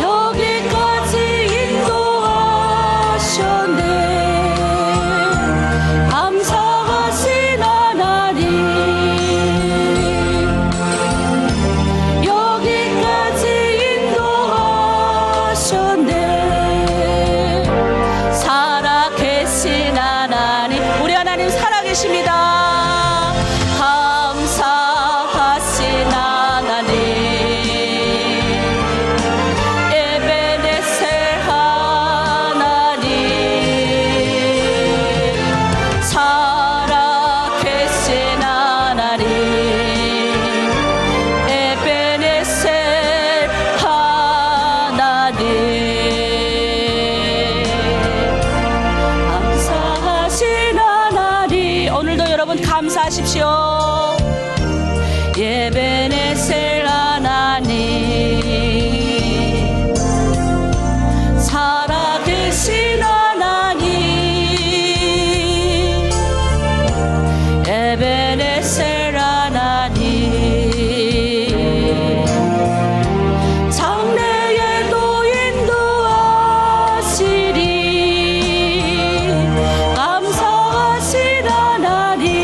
여기까지 인도하셨네. 감사하신 하나님 여기까지 인도하셨네. 살아계신 하나님 우리 하나님 살아계십니다. 감사하신 하나님 에베네셀 하나님 살아계신 하나님 에베네셀 하나님 감사하신 하나님 오늘도 여러분 감사하십시오. 에베네셀 하나님 살아계신 하나님 에베네셀 하나님 장래에도 인도하시리. 감사하신 하나님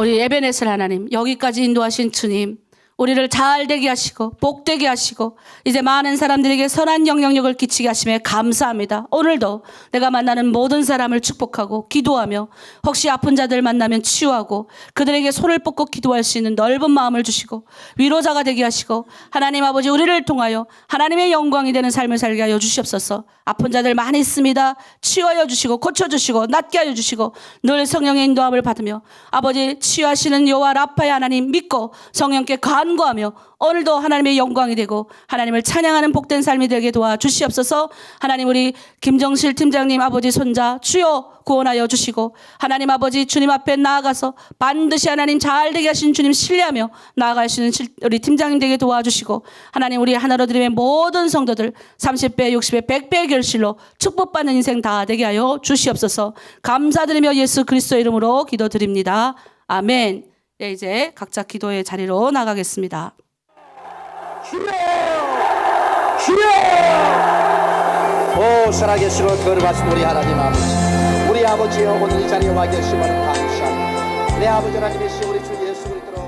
우리 에베네셀 하나님, 여기까지 인도하신 주님, 우리를 잘 되게 하시고 복되게 하시고 이제 많은 사람들에게 선한 영향력을 끼치게 하심에 감사합니다. 오늘도 내가 만나는 모든 사람을 축복하고 기도하며 혹시 아픈 자들 만나면 치유하고 그들에게 손을 뻗고 기도할 수 있는 넓은 마음을 주시고 위로자가 되게 하시고 하나님 아버지 우리를 통하여 하나님의 영광이 되는 삶을 살게 하여 주시옵소서. 아픈 자들 많이 있습니다. 치유하여 주시고 고쳐주시고 낫게 하여 주시고 늘 성령의 인도함을 받으며 아버지 치유하시는 여호와 라파의 하나님 믿고 성령께 간구하며 오늘도 하나님의 영광이 되고 하나님을 찬양하는 복된 삶이 되게 도와주시옵소서. 하나님 우리 김정실 팀장님 아버지 손자 주여 구원하여 주시고 하나님 아버지 주님 앞에 나아가서 반드시 하나님 잘되게 하신 주님 신뢰하며 나아갈 수 있는 우리 팀장님 되게 도와주시고 하나님 우리 하나로 드림의 모든 성도들 30배 60배 100배의 결실로 축복받는 인생 다 되게 하여 주시옵소서. 감사드리며 예수 그리스도의 이름으로 기도드립니다. 아멘. 네, 이제 각자 기도의 자리로 나가겠습니다. 오 살아계시고 거룩하신 우리 하나님 아버지, 우리 아버지여 오늘 이 자리에 와 계심을 감사합니다. 내 아버지 하나님이시 우리 주 예수 그리스도로